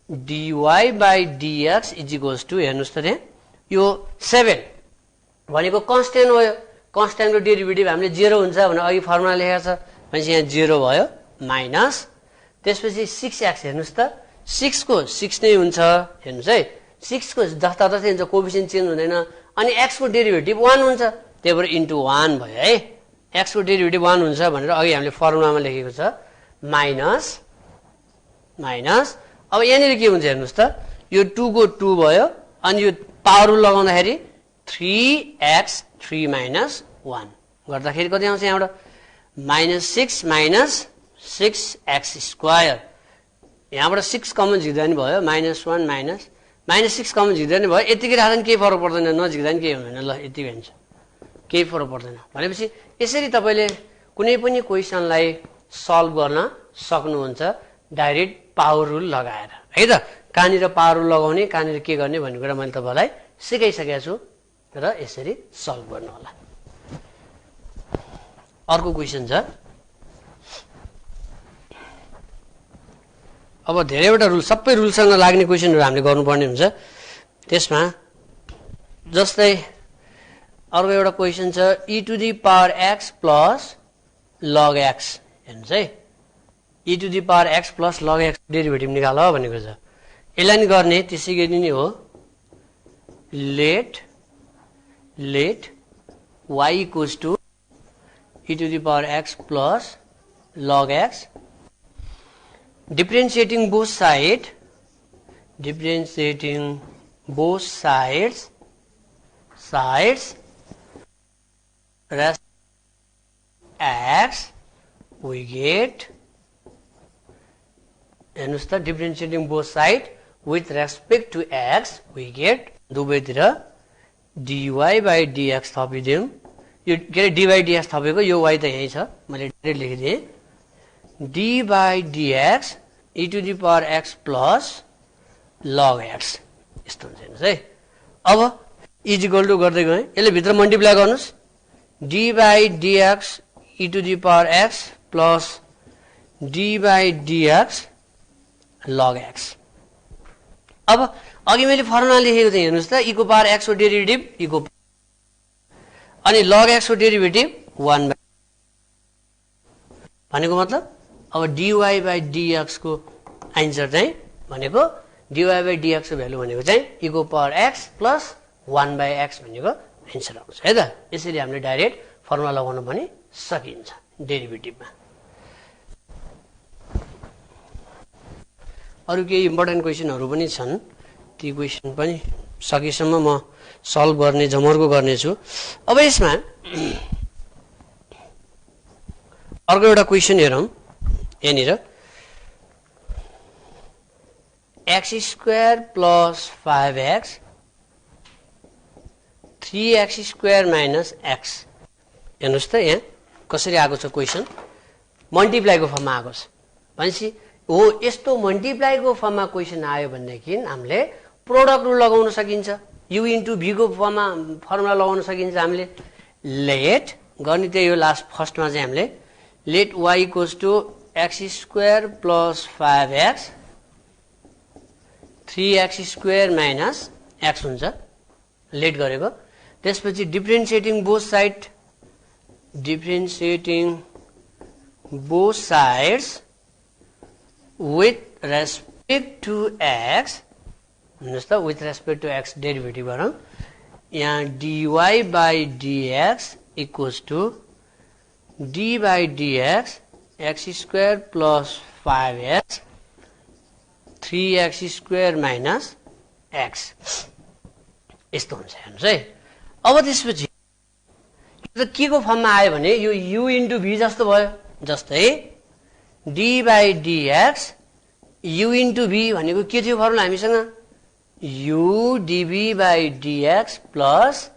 dy/dx इज इक्वल्स टु, हेर्नुस् त त्यहाँ यो 7 भनेको कन्स्ट्यान्ट हो। कन्स्ट्यान्टको डेरिभेटिभ हामीले 0 हुन्छ भने अघि फर्मुला लेखेको छ, भनेपछि यहाँ 0 भयो माइनस। त्यसपछि 6x हेर्नुस् त 6 को 6 नै हुन्छ। हेर्नुस् है 6 को जस्तातस्तै हुन्छ, कोएफिसिएन्ट चेन्ज हुँदैन। अनि x को डेरिभेटिभ 1 हुन्छ, त्यही भएर इन्टु 1 भयो है। x को डेरिभेटिभ 1 हुन्छ भनेर अघि हामीले फर्मुलामा लेखेको छ, माइनस माइनस। अब यहाँनिर के हुन्छ हेर्नुस् त, यो 2 को 2 भयो अनि यो पावर रुल लगाउँदाखेरि 3x 3 - 1 गर्दाखेरि कति आउँछ यहाँबाट -6 - 6x स्क्वायर। यहाँबाट 6 कमन झिक्दा नि भयो, -1 -6 कमन झिक्दा नि भयो। यतिकै राख्दा नि केही फरक पर्दैन, नझिक्दा नि केही हुँदैन। ल यतिकै हुन्छ, केही फरक पर्दैन। भनेपछि यसरी तपाईले कुनै पनि क्वेशनलाई सल्भ गर्न सक्नुहुन्छ डाइरेक्ट पावर रुल लगाएर है त। कहाँनिर पावर रुल लगाउने, कहाँनिर के गर्ने भन्ने कुरा मैले तपाईलाई सिकाइसकेको छु र यसरी सल्भ गर्नु होला। अर्को क्वेशन छ। अब धेरैवटा रुल, सबै रुलसँग लाग्ने क्वेशनहरु हामीले गर्नुपर्ने हुन्छ। त्यसमा जस्तै अर्को एउटा क्वेशन छ, e⁻x + log x। हेर्नुस् है e⁻x + log x डेरिभेटिभ निकाल भनेको छ। यसलाई नि गर्ने त्यसै गरी नै हो, late y = e⁻x + log x differentiating both sides rest x we get, हेर्नुस् त differentiating both sides with respect to x we get दुवैतिर dy/dx थपिदियौं। यो के अरे d/dx थपेको, यो y त यही छ, मैले direct लेखिदिएँ। d/dx e⁻x + log x यस्तो हुन्छ। हेर्नुस् है अब इज इक्वल टु गर्दै गएँ, यसले भित्र मल्टिप्लाई गर्नुस्, d/dx e⁻x + d/dx log x। अब अघि मैले फर्मुला लेखेको थिएँ, हेर्नुस् त e को पावर x को डेरिभेटिभ e को। अनि log x को डेरिभेटिभ 1 भनेको मतलब अब dy by dx को आन्सर चाहिँ भनेको dy by dx को भ्यालु भनेको चाहिँ e को power x plus 1 by x भनेको आन्सर आउँछ है त। यसरी हामीले डाइरेक्ट फर्मुला लगाउन पनि सकिन्छ डेरिभेटिभमा। अरु केही इम्पोर्टेन्ट क्वेशनहरु पनि छन्, ती क्वेशन पनि सकेसम्म म सल्भ गर्ने जमर्को गर्नेछु। अब यसमा अर्को एउटा क्वेशन हेरौं। यहाँनिर x² plus 5x 3x² minus x। हेर्नुस् त यहाँ कसरी आएको छ क्वेशन, मल्टिप्लाईको फर्ममा आएको छ भनेपछि हो। यस्तो मल्टिप्लाईको फर्ममा क्वेशन आयो भनेदेखि हामीले प्रोडक्ट रुल लगाउन सकिन्छ, u इन्टु v को फर्मुला लगाउन सकिन्छ हामीले। लेट गर्ने त्यही हो, लास्ट फर्स्टमा चाहिँ हामीले let y equals to x² plus 5x 3x² minus x हुन्छ लेट गरेको। त्यसपछि differentiating both sides with respect to x, हेर्नुस् त with respect to x derivative गरौँ। यहाँ dy by dx equals to d by dx x² plus 5x 3x² minus x यस्तो हुन्छ हेर्नुस् है। अब त्यसपछि यो के को फर्ममा आयो भने यो u इन्टु v जस्तो भयो। जस्तै d by dx u into v भनेको के थियो फर्मुला हामीसँग, u dv by dx plus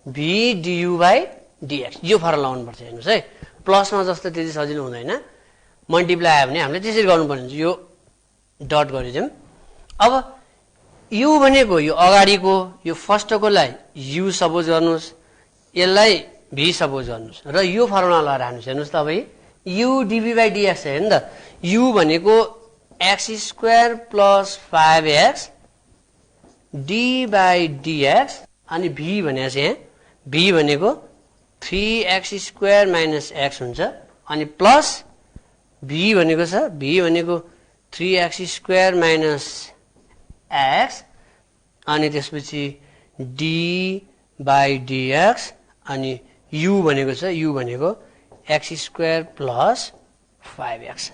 v du by dx। यो फर्मुला लाउनु पर्छ हेर्नुस् है। प्लसमा जस्तो त्यति सजिलो हुँदैन, मल्टिप्लाई आयो भने हामीले त्यसरी गर्नुपर्ने हुन्छ। यो डट गरिदिउँ। अब u भनेको यो अगाडिको यो फर्स्टकोलाई u सपोज गर्नुस्, यसलाई v सपोज गर्नुस् र यो फर्मुला लगाएर हाल्नुस्। हेर्नुस् त अब u dv by dx है नि त। u भनेको x² plus 5x d by dx अनि v भनेको चाहिँ v भनेको 3x² माइनस x हुन्छ अनि प्लस v भनेको छ v भनेको 3x² माइनस x अनि त्यसपछि d by dx अनि u भनेको छ u भनेको x² plus 5x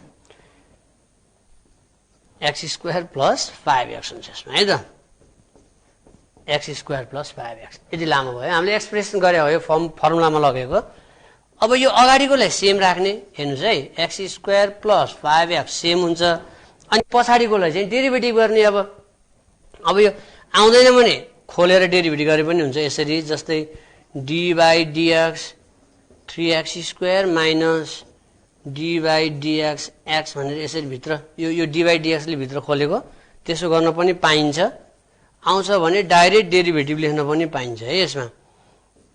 x² plus 5x हुन्छ यसमा है त। x² प्लस 5x यति लामो भयो, हामीले एक्सप्रेसन गरे हो यो फर्मुलामा लगेको। अब यो अगाडिकोलाई सेम राख्ने हेर्नुस् है, x² प्लस 5x सेम हुन्छ अनि पछाडिकोलाई चाहिँ डेरिभेटिभ गर्ने। अब यो आउँदैन भने खोलेर डेरिभेटिभ गरे पनि हुन्छ यसरी। जस्तै d by dx 3x² minus d by dx x भनेर यसरी भित्र यो d by dx ले भित्र खोलेको त्यसो गर्न पनि पाइन्छ। आउँछ भने डाइरेक्ट डेरिभेटिभ लेख्न पनि पाइन्छ है यसमा।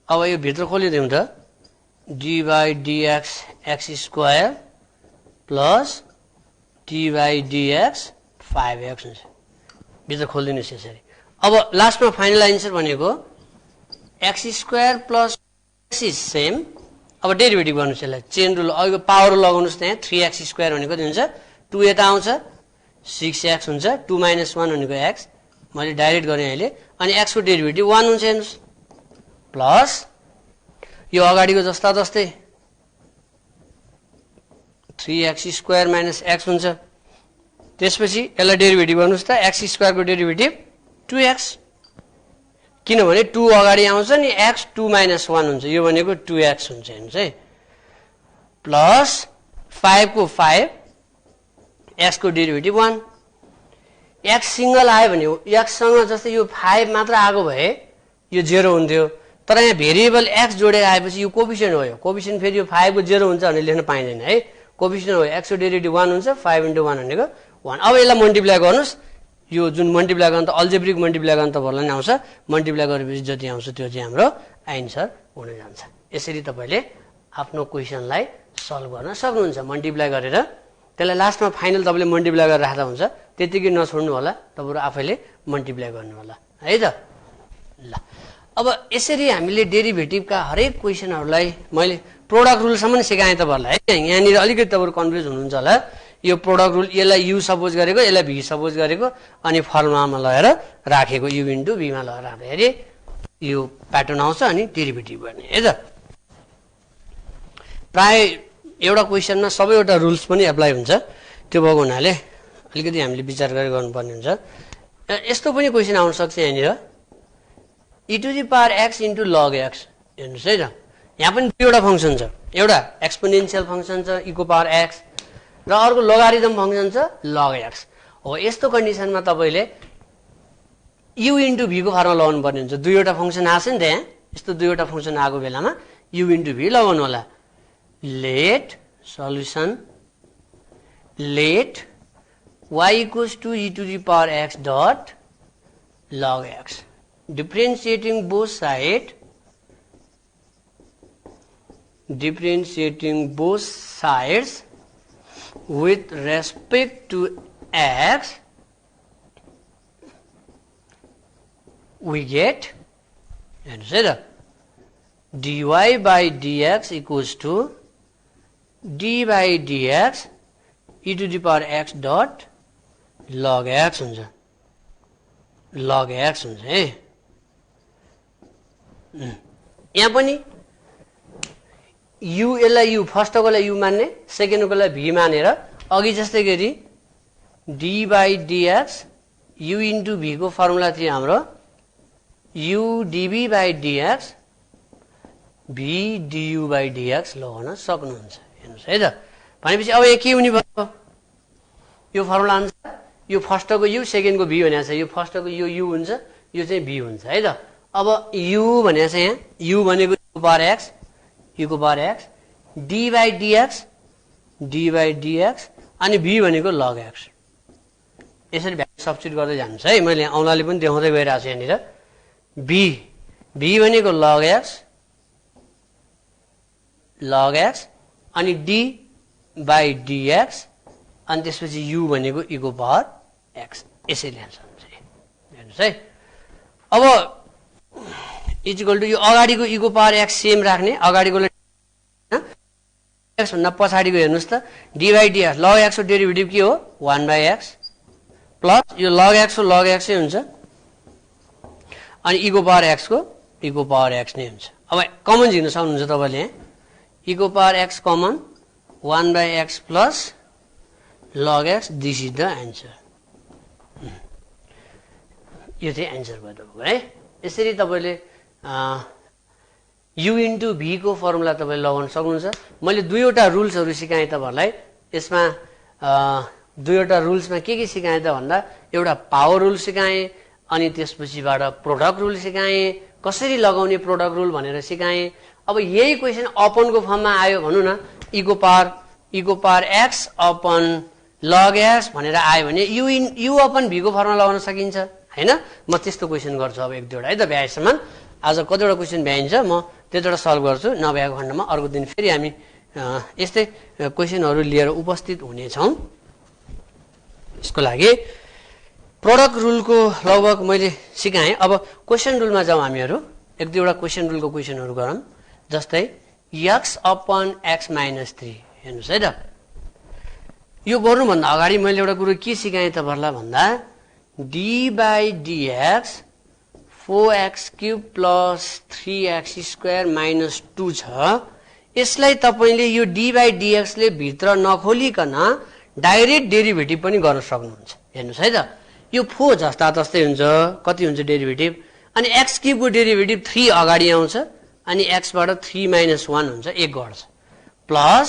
अब यो भित्र खोलिदिउँ त d by dx x² plus d by dx 5x हुन्छ, भित्र खोलिदिनुहोस् यसरी। अब लास्टमा फाइनल आन्सर भनेको x² plus x is same. अब डेरिभेटिभ गर्नुस् यसलाई, चेन रुल अघिको पावर लगाउनुस् त्यहाँ 3x² भनेको हुन्छ 2 यता आउँछ 6x हुन्छ 2 माइनस 1 भनेको x मैले डाइरेक्ट गरेँ अहिले। अनि x को डेरिभेटिभ 1 हुन्छ हेर्नुस् प्लस यो अगाडिको जस्ता जस्तै 3x² माइनस x हुन्छ। त्यसपछि यसलाई डेरिभेटिभ गर्नुस् त x² को डेरिभेटिभ 2x किनभने 2 अगाडि आउँछ नि x 2 माइनस 1 हुन्छ यो भनेको 2x हुन्छ हेर्नुस् है। प्लस 5 को 5 x को डेरिभेटिभ 1 x सिंगल आयो भने x सँग जस्तै यो 5 मात्र आएको भए यो 0 हुन्थ्यो, तर यहाँ भेरिएबल x जोडेर आएपछि यो कोफिसिएन्ट हो। यो कोफिसिएन्ट फेरि यो 5 को 0 हुन्छ भने लेख्न पाइँदैन है, कोफिसिएन्ट हो। x को डेरिभेटिभ 1 हुन्छ 5 * 1 भनेको 1। अब यसलाई मल्टिप्लाई गर्नुस्, यो जुन मल्टिप्लाई गर्न त अल्जेब्रिक मल्टिप्लाई गर्न त भर्ला नि आउँछ, मल्टिप्लाई गरेपछि जति आउँछ त्यो चाहिँ हाम्रो आन्सर हुन जान्छ। यसरी तपाईले आफ्नो क्वेशनलाई सल्भ गर्न सक्नुहुन्छ मल्टिप्लाई गरेर। त्यसलाई लास्टमा फाइनल तपाईले मल्टिप्लाई गरेर राख्दा हुन्छ, त्यतिकै नछोड्नु होला, तपाईहरु आफैले मल्टिप्लाई गर्नु होला है त। ल अब यसरी हामीले डेरिभेटिभका हरेक क्वेसनहरूलाई मैले प्रोडक्ट रुलसम्म सिकाएँ तपाईँहरूलाई है। यहाँनिर अलिकति तपाईँहरू कन्फ्युज हुनुहुन्छ होला। यो प्रोडक्ट रुल यसलाई यु सपोज गरेको, यसलाई भी सपोज गरेको, अनि फर्मुलामा लगेर राखेको यु इन्टु बीमा लगेर राख्दाखेरि यो प्याटर्न आउँछ अनि डेरिभेटिभ गर्ने है त। प्राय एउटा क्वेसनमा सबैवटा रुल्स पनि एप्लाई हुन्छ। त्यो भएको हुनाले अलिकति हामीले विचार गरेर गर्नुपर्ने हुन्छ। यस्तो पनि क्वेसन आउन सक्छ यहाँनिर e to the power x into log x। हेर्नुहोस् है त, यहाँ पनि दुईवटा फङ्सन छ। एउटा एक्सपोनेन्सियल फङ्सन छ e को पावर x र अर्को लोगारिदम फङ्सन छ लग x। हो यस्तो कन्डिसनमा तपाईँले u इन्टु v को फर्मुला लगाउनु पर्ने हुन्छ। दुईवटा फङ्सन आएको छ नि त यहाँ। यस्तो दुईवटा फङ्सन आएको बेलामा u इन्टु v लगाउनु होला। Let solution let y equals to e to the power x dot log x, differentiating both sides with respect to x, we get dy by dx equals to d by dx e to the power x dot log x हुन्छ। log x हुन्छ है। यहाँ पनि u यसलाई u फर्स्टकोलाई u मान्ने, सेकेन्डकोलाई v मानेर अघि जस्तै गरी d by dx u into v को फर्मुला थियो हाम्रो u dv by dx v du by dx लगाउन सक्नुहुन्छ। हेर्नुहोस् है त। भनेपछि अब यहाँ के हुने भयो, यो फर्मुला अनुसार यो फर्स्टको u सेकेन्डको v भनेको छ। यो फर्स्टको यो u हुन्छ, यो चाहिँ v हुन्छ है त। अब u भनेको छ यहाँ u भनेको u को power x d by dx अनि v भनेको log x। यसरी भ्यालु सब्स्टिट्युट गर्दै जान्छ है। मैले औँलाले पनि देखाउँदै गइरहेको छु यहाँनिर। v भनेको log x अनि d by dx अनि त्यसपछि u भनेको e को पावर x। यसरी ल्यान्छ हेर्नुहोस् है। अब इक्वल टु यो अगाडिको e को पावर x सेम राख्ने, अगाडिकोलाई x भन्दा पछाडिको हेर्नुहोस् त d by dx log x को डेरिभेटिभ के हो 1 by x प्लस यो log x नै हुन्छ अनि e को पावर x नै हुन्छ। अब कमन झिक्न सक्नुहुन्छ तपाईँले यहाँ e को power x common 1 by x plus log x, this is the answer. यो चाहिँ एन्सर भयो तपाईँको है। यसरी तपाईँले u इन्टु v को फर्मुला तपाईँले लगाउन सक्नुहुन्छ। मैले दुईवटा रुल्सहरू सिकाएँ तपाईँहरूलाई। यसमा दुईवटा रुल्समा के सिकाएँ त भन्दा एउटा पावर रुल सिकाएँ अनि त्यसपछिबाट प्रोडक्ट रुल सिकाएँ, कसरी लगाउने प्रोडक्ट रुल भनेर सिकाएँ। अब यही क्वेसन अपनको फर्ममा आयो भनौँ न e को power x upon log x भनेर आयो भने u अपन v को फर्मुला लगाउन सकिन्छ हैन। म त्यस्तो क्वेसन गर्छु अब एक दुईवटा है त। भ्याएसम्म आज कतिवटा क्वेसन भ्याइन्छ म त्यतिवटा सल्भ गर्छु। नभ्याएको खण्डमा अर्को दिन फेरि हामी यस्तै क्वेसनहरू लिएर उपस्थित हुनेछौँ। यसको लागि प्रोडक्ट रुलको लगभग मैले सिकाएँ। अब क्वेसन रुलमा जाउँ हामीहरू। एक दुईवटा क्वेसन रुलको क्वेसनहरू गरौँ। जस्तै x अपन x माइनस 3। हेर्नुहोस् है त। यो गर्नुभन्दा अगाडि मैले एउटा कुरो के सिकाएँ तपाईँहरूलाई भन्दा d by dx 4x cube plus 3x square minus 2 छ। यसलाई तपाईँले यो d by dx ले भित्र नखोलिकन डाइरेक्ट डेरिभेटिभ पनि गर्न सक्नुहुन्छ। हेर्नुहोस् है त। यो 4 जस्ता तस्तै हुन्छ। कति हुन्छ डेरिभेटिभ अनि x क्यूबको डेरिभेटिभ 3 अगाडि आउँछ अनि x बाट 3 माइनस 1 हुन्छ, 1 घट्छ, प्लस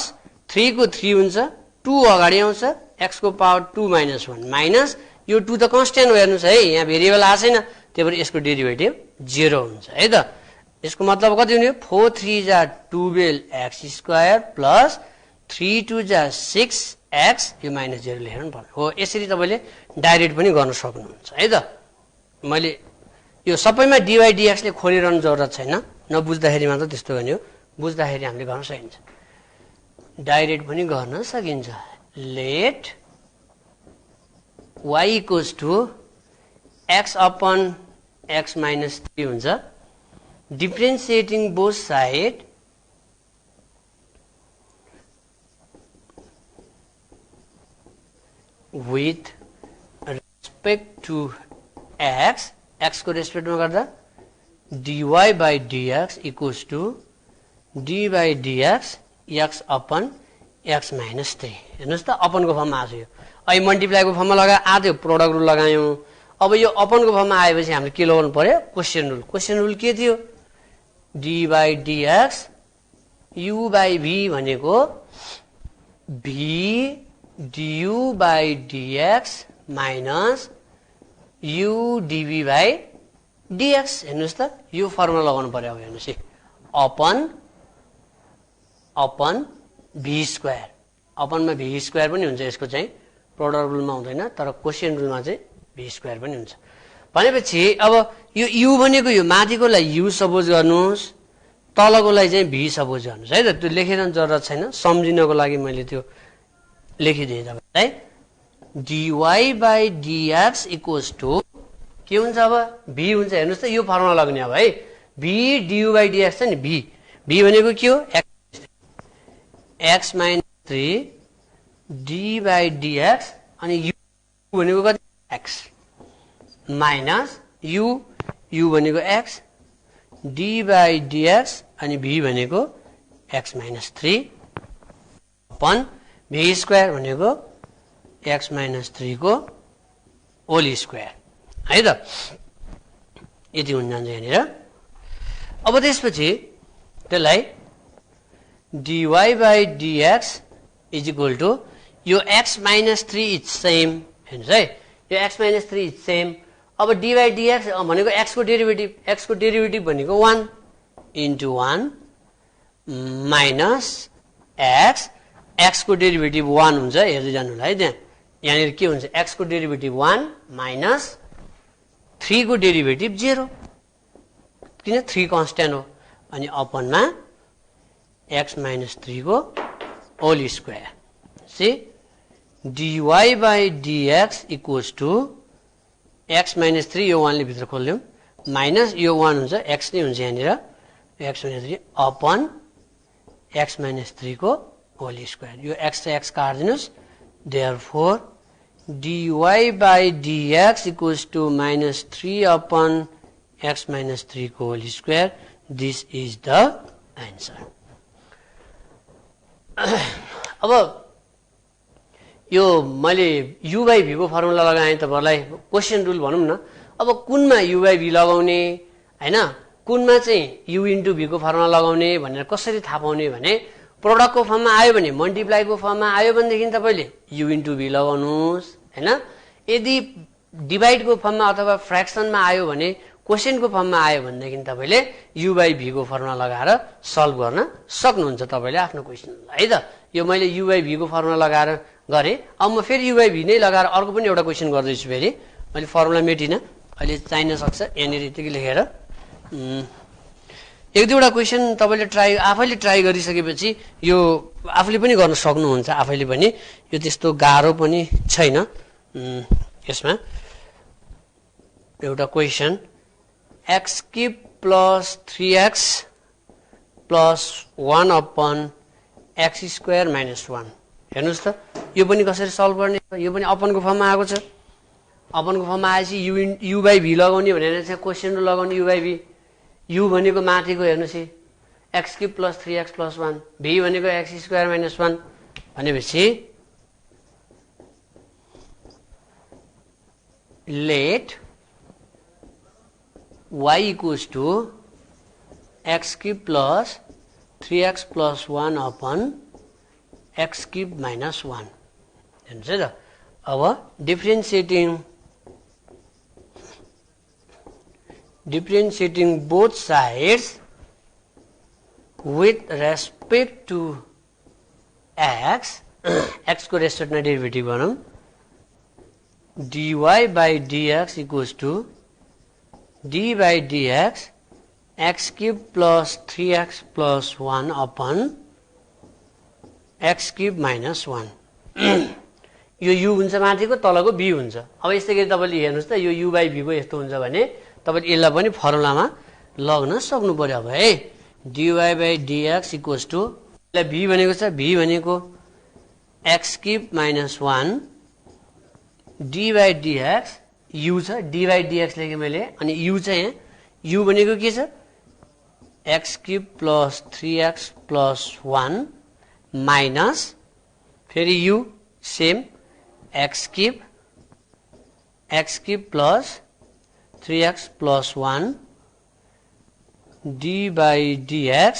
3 को 3 हुन्छ, 2 अगाडि आउँछ, x को पावर 2 माइनस 1 माइनस यो 2 त कन्स्ट्यान्ट हो। हेर्नुहोस् है यहाँ भेरिएबल आएको छैन, त्यही भएर यसको डेरिभेटिभ 0 हुन्छ है त। यसको मतलब कति हुने 4 3 जा 12x स्क्वायर प्लस 3 2 जा 6x यो माइनस 0 लेख्नु पर्ने हो। यसरी तपाईँले डाइरेक्ट पनि गर्न सक्नुहुन्छ है त। मैले यो सबैमा dy dx ले खोलिरहनु जरुरत छैन। नबुझ्दाखेरि मात्र त्यस्तो गर्ने हो, बुझ्दाखेरि हामीले गर्न सकिन्छ, डाइरेक्ट पनि गर्न सकिन्छ। Let y equals to x upon x minus 3 हुन्छ differentiating both side with respect to x, x को रेस्पेक्ट में गर्दा dy by dx equals to d by dx x upon x minus 3. हेर्नुस् त अपन को फर्ममा आयो। अहिले मल्टिप्लाई को फर्ममा लगा आयो, प्रोडक्ट रुल लगायौं। अब यो अपन को फर्ममा आएपछि हामीले के लगाउनु पर्यो? Question rule. क्वेशन रुल के थियो? d by dx u by v भनेको v du by dx minus u dv by dx. हेर्नुस् त यो फर्मुला लगाउनु पर्यो। अब हेर्नुस् है, अपन v स्क्वायर, अपनमा v स्क्वायर पनि हुन्छ। यसको चाहिँ प्रोडक्ट रुलमा हुँदैन, तर क्वेशन रुलमा चाहिँ v स्क्वायर पनि हुन्छ। भनेपछि अब यो u भनेको यो माथिकोलाई u सपोज गर्नुस्, तलकोलाई चाहिँ v सपोज गर्नुस् है त। त्यो लेखेर जरुरत छैन, सम्झिनको लागि मैले त्यो लेखिदिएँ तपाईलाई। dy by dx equals to के हुन्छ? अब v हुन्छ। हेर्नुस् त यो फर्मुला लाग्ने अब है, v du by dx छ नि, v भनेको के हो? x minus 3 d by dx अनि u भनेको कति? x माइनस u भनेको x d by dx अनि v भनेको x minus 3 upon v square भनेको x minus 3 को होल स्क्वायर है त। यति हुन जान्छ यहाँनिर। अब त्यसपछि त्यसलाई dy by dx is equal to यो x minus 3 इज सेम। हेर्नुहोस् है, यो x minus 3 इज सेम। अब dy by dx भनेको x को डेरिभेटिभ भनेको 1 इन्टु 1 माइनस x को डेरिभेटिभ 1 हुन्छ। हेर्दै जानु होला है, त्यहाँ यहाँनिर के हुन्छ? x को डेरिभेटिभ 1 माइनस 3 को डेरिभेटिभ 0, किन 3 कन्स्ट्यान्ट हो। अनि अपनमा x minus 3 को whole square. See dy by dx equals to x minus 3 यो 1 ले भित्र खोल्यौं माइनस यो 1 हुन्छ, x नै हुन्छ यहाँनिर, x minus 3 upon x minus 3 को होल स्क्वायर। यो x से x काट्दिनुस्। Therefore dy by dx equals to minus 3 upon x minus 3 को whole square. This is the answer. अब यो मैले u by v को फर्मुला लगाएँ तपाईहरुलाई, क्वेशन रुल भनौं न। अब कुनमा u by v लगाउने हैन, कुनमा चाहिँ u इन्टु v को फर्मुला लगाउने भनेर कसरी थाहा पाउने भने प्रोडक्ट को फर्ममा आयो भने, मल्टिप्लाई को फर्ममा आयो भनेदेखि तपाईले u इन्टु v लगाउनुस् हैन। यदि डिभाइड को फर्ममा अथवा फ्र्याक्सनमा आयो भने, क्वेशन को फर्ममा आयो भनेदेखि तपाईले u by v को फर्मुला लगाएर सल्भ गर्न सक्नुहुन्छ तपाईले आफ्नो क्वेशन है त। यो मैले u by v को फर्मुला लगाएर गरे। अब म फेरि u by v नै लगाएर अर्को पनि एउटा क्वेशन गर्दै छु। फेरि मैले फर्मुला मेटिन, अहिले चाहिन सक्छ यहाँनिर यतिकै लेखेर एक दुईवटा क्वेशन तपाईले आफैले ट्राई गरिसकेपछि यो आफूले पनि गर्न सक्नुहुन्छ। आफैले पनि यो त्यस्तो गाह्रो पनि छैन। यसमा एउटा question x cube plus 3x plus 1 upon x square minus 1। हेर्नुस् त यो पनि कसरी सल्भ गर्ने? यो पनि अपनको फर्ममा आएको छ। अपनको फर्ममा आएपछि u by v लगाउने भनेर चाहिँ क्वेशन रुल लगाउने। u by v, u भनेको माथिको हेर्नुस् है, x cube plus 3x plus 1, v भनेको x स्क्वायर माइनस 1 भनेपछि let y equals to x cube plus 3x plus 1 upon x cube minus 1। हेर्नुस् है त। अब differentiating both sides with respect to x, x को रेस्पेक्ट में डेरिवेटिभ गरौँ, dy by dx equals to d by dx x cube plus 3x plus 1 upon x cube minus 1। यो u हुन्छ माथिको, तलको b हुन्छ। अब यस्तै गरी तपाईले हेर्नुस् त यो u by v को यस्तो हुन्छ भने तपाईले यसलाई पनि फर्मुलामा लग्न सक्नु पर्यो अब है dy/dx इक्वल्स टु v भनेको छ v भनेको x cube minus 1 d/dx u छ d/dx लेखेँ मैले अनि u चाहिँ यहाँ u भनेको के छ x cube plus 3x plus 1 minus फेरि u same x cube plus 3x plus 1 d/dx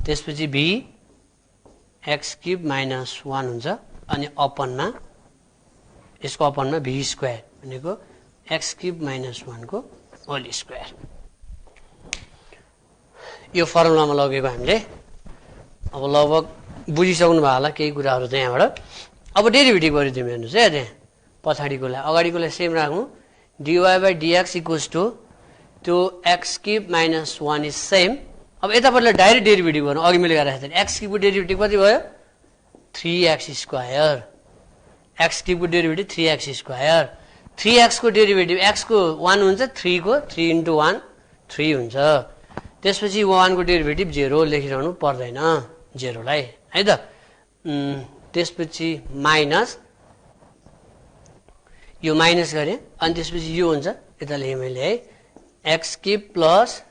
त्यसपछि v x क्यूब माइनस 1 हुन्छ अनि अपनमा यसको अपनमा v स्क्वायर भनेको x क्यूब माइनस 1 को होल स्क्वायर यो फर्मुलामा लगेको हामीले अब लगभग बुझिसक्नु भयो होला केही कुराहरू चाहिँ यहाँबाट अब डेरिभेटिभ गरिदिउँ हेर्नुहोस् है त्यहाँ पछाडिकोलाई अगाडिकोलाई सेम राखौँ dy/dx इक्वल्स टु त्यो x cube minus 1 is same अब यतापट्टिलाई डाइरेक्ट डेरिभेटिभ गर्नु अघि मैले गरेको थिएँ x क्यूबको डेरिभेटिभ कति भयो 3x स्क्वायर x क्यूबको डेरिभेटिभ 3x स्क्वायर 3x को डेरिभेटिभ x को 1 हुन्छ 3 को 3 into 1 3 हुन्छ त्यसपछि 1 को डेरिभेटिभ 0 लेखिरहनु पर्दैन 0 लाई है त त्यसपछि माइनस यो माइनस गरे अनि त्यसपछि यो हुन्छ यता लेखेँ मैले है x cube plus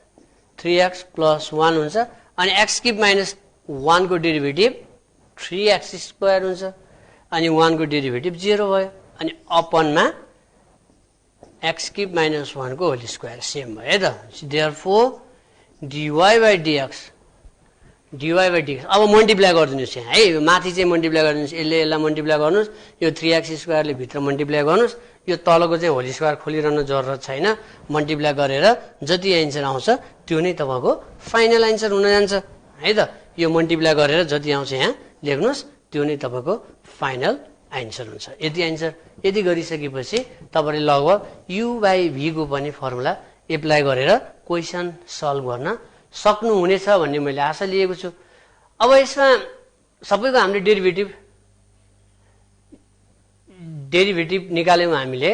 3x plus 1 हुन्छ अनि x क्यूब माइनस 1 को डेरिभेटिभ 3x स्क्वायर हुन्छ अनि 1 को डेरिभेटिभ 0 भयो अनि अपनमा x क्यूब माइनस 1 को होल स्क्वायर सेम भयो है त देयरफोर dy/dx अब मल्टिप्लाई गरिदिनुहोस् यहाँ है माथि चाहिँ मल्टिप्लाई गरिदिनुहोस् यसलाई मल्टिप्लाई गर्नुहोस् यो 3x स्क्वायरले भित्र मल्टिप्लाई गर्नुहोस् यो तलको चाहिँ होल स्क्वायर खोलिरहन जरुरत छैन मल्टिप्लाई गरेर जति एन्सर आउँछ त्यो नै तपाईँको फाइनल एन्सर हुन जान्छ है त यो मल्टिप्लाई गरेर जति आउँछ यहाँ लेख्नुहोस् त्यो नै तपाईँको फाइनल एन्सर हुन्छ यति गरिसकेपछि तपाईँले लगभग u/v को पनि फर्मुला एप्लाई गरेर क्वेसन सल्भ गर्न सक्नुहुनेछ भन्ने मैले आशा लिएको छु अब यसमा सबैको हामीले डेरिभेटिभ निकाल्यौँ हामीले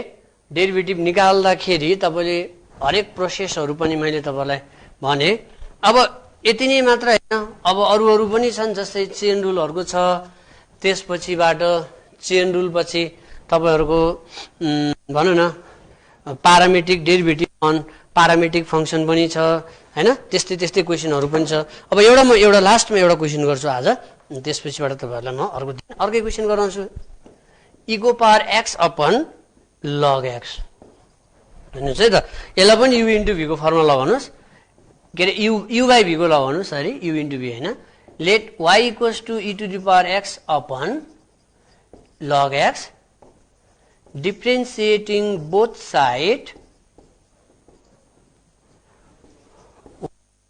डेरिभेटिभ निकाल्दाखेरि तपाईँले हरेक प्रोसेसहरू पनि मैले तपाईँलाई भने अब यति नै मात्र होइन अब अरू पनि छन् जस्तै चेन रुलहरूको छ त्यसपछिबाट चेन रुल पछि तपाईँहरूको भनौँ न पारामेट्रिक डेरिभेटिभ अन पारामेट्रिक फङ्सन पनि छ हैन त्यस्तै क्वेसनहरू पनि छ अब म एउटा लास्टमा एउटा क्वेसन गर्छु आज त्यसपछिबाट तपाईँहरूलाई म अर्कै क्वेसन गराउँछु इको power x upon log x हेर्नुहोस् है त यसलाई पनि u इन्टु v को फर्मुला लगाउनुहोस् के अरे u/v को लगाउनुहोस् सरी u इन्टु v होइन let y equals to e to the power x upon log x differentiating both side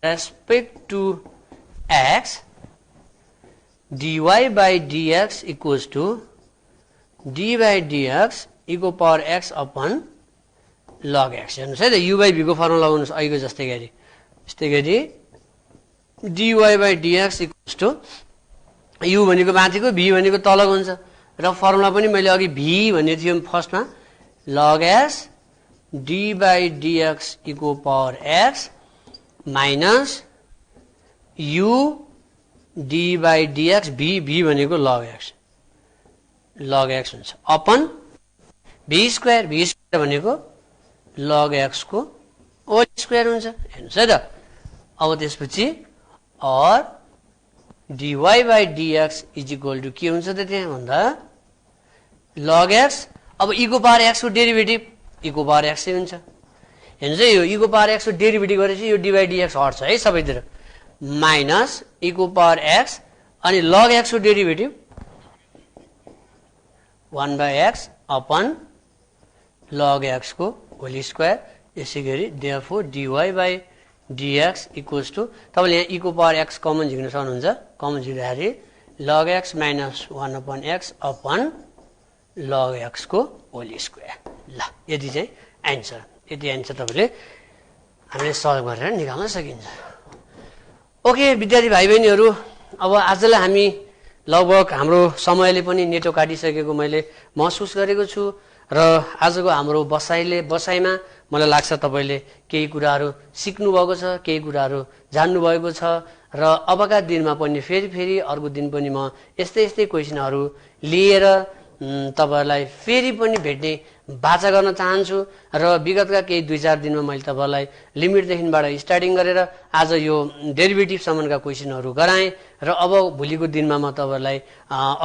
respect to x dy/dx equals to d/dx equal power x upon log x हेर्नुहोस् है त u/v को formula लगाउनुहोस् अहिलेको जस्तै गरी dy/dx equals to u भनेको माथिको v भनेको तलको हुन्छ र फर्मुला पनि मैले अघि v भनेको थियो फर्स्टमा log s d/dx equal power x minus u d/dx v भनेको log x हुन्छ अपन v स्क्वायर भनेको log x को होल स्क्वायर हुन्छ हेर्नुहोस् है त अब त्यसपछि और dy/dx इज इक्वल टु के हुन्छ त त्यहाँ भन्दा log x अब e को पावर x को डेरिभेटिभ e को पावर x हुन्छ हेर्नुहोस् है यो e को पावर x को डेरिभेटिभ गरेपछि यो dy/dx हट्छ है सबैतिर माइनस e को पावर x अनि log x को derivative 1/x upon log x को होल स्क्वायर यसै गरी देयरफोर dy/dx इक्वल्स टु तपाईले यहाँ e को पावर x कमन झिक्न सक्नुहुन्छ कमन झिक्दाखेरि log x minus 1/x upon log x को होल स्क्वायर ल यति चाहिँ एन्सर यति एन्सर तपाईले हामीले सल्भ गरेर निकाल्न सकिन्छ ओके विद्यार्थी भाइ बहिनीहरु अब आजलाई हामी लगभग हाम्रो समयले पनि नेटो काटिसकेको मैले महसुस गरेको छु र आजको हाम्रो बसाइमा मलाई लाग्छ तपाईले केही कुराहरू सिक्नु भएको छ, केही कुराहरू जान्नु भएको छ र अबका दिनमा पनि फेरि अर्को दिन पनि म यस्तै क्वेशनहरू लिएर तपाईहरुलाई फेरि पनि भेट्ने बाचा गर्न चाहन्छु र विगतका केही 2-4 दिनमा मैले तपाईहरुलाई लिमिटदेखिबाट स्टार्टिङ गरेर आज यो डेरिभेटिभ सम्मका क्वेशनहरू गराएँ र अब भोलिको दिनमा म तपाईहरुलाई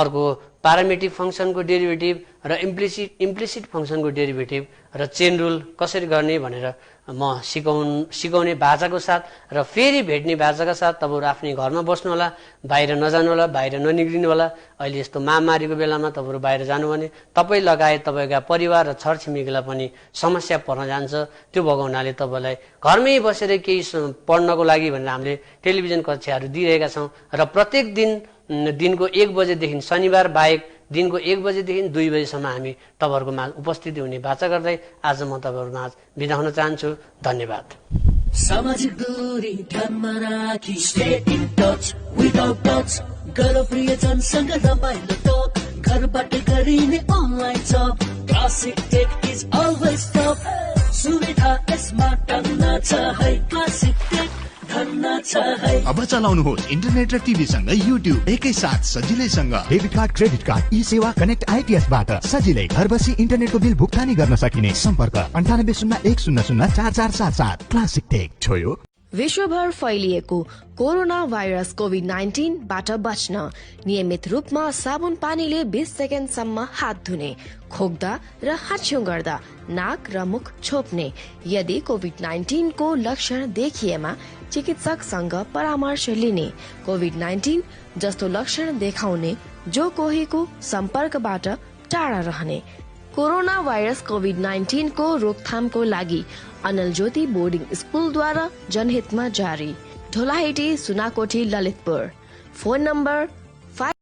अर्को प्यारामेट्रिक फंक्सनको डेरिभेटिभ र इम्प्लिसिट फंक्सनको डेरिभेटिभ र चेन रुल कसरी गर्ने भनेर म सिकाउने बाचाको साथ र फेरि भेट्ने बाचाका साथ तपाईहरु आफ्नै घरमा बस्नु होला, बाहिर नजानु होला, बाहिर ननिक्लिनु होला। अहिले यस्तो महामारीको बेलामा तपाईहरु बाहिर जानु भने तपाई लगायत तपाईका परिवार र छरछिमेकीलाई पनि समस्या पर्न जान्छ। त्यो भएको हुनाले तपाईलाई घरमै बसेर केही पढ्नको लागि भनेर हामीले टेलिभिजन कक्षाहरू दिइरहेका छौं र प्रत्येक दिनको 1 बजेदेखि शनिबार बाहेक दिनको 1 बजेदेखि 2 बजेसम्म हामी तपाईहरुको माझ उपस्थित हुने बाचा गर्दै आज म तपाईहरुको माझ बिदा हुन चाहन्छु। धन्यवाद। सामाजिक दूरी ध्यानमा राखी stay in touch without touch गरो प्रियजनसँग रमाइलो टक घरबाट गरिने online job classic take is always top सुविधा यसमा टन्न छ है क्लासिक टेक धन्न छ है। अब चलाउनुहोस् इन्टरनेट र टिभी सँगै युट्युब एकैसाथ सजिलैसँग। डेबिट कार्ड, क्रेडिट कार्ड, ई सेवा कनेक्ट आइटीएस बाट सजिलै घर बसी इन्टरनेटको बिल भुक्तानी गर्न सकिने। सम्पर्क 9801004477। क्लासिक टेक छोयो। विश्वभर फैलिएको कोरोना भाइरस कोभिड-19 बाट बच्न नियमित रूपमा साबुन पानीले 20 सेकेन्डसम्म हात धुने, खोक्दा र हाच्छ्यौं गर्दा नाक र मुख छोप्ने। यदि कोभिड-19 को लक्षण देखिएमा चिकित्सकसँग परामर्श लिने। कोभिड-19 जस्तो लक्षण देखाउने जो कोहीको सम्पर्कबाट टाढा रहने। कोरोना भाइरस कोभिड-19 को रोकथामको लागि अनल ज्योति बोर्डिङ स्कुलद्वारा जनहितमा जारी। ढोलाहेटी, सुनाकोटी, ललितपुर। Phone number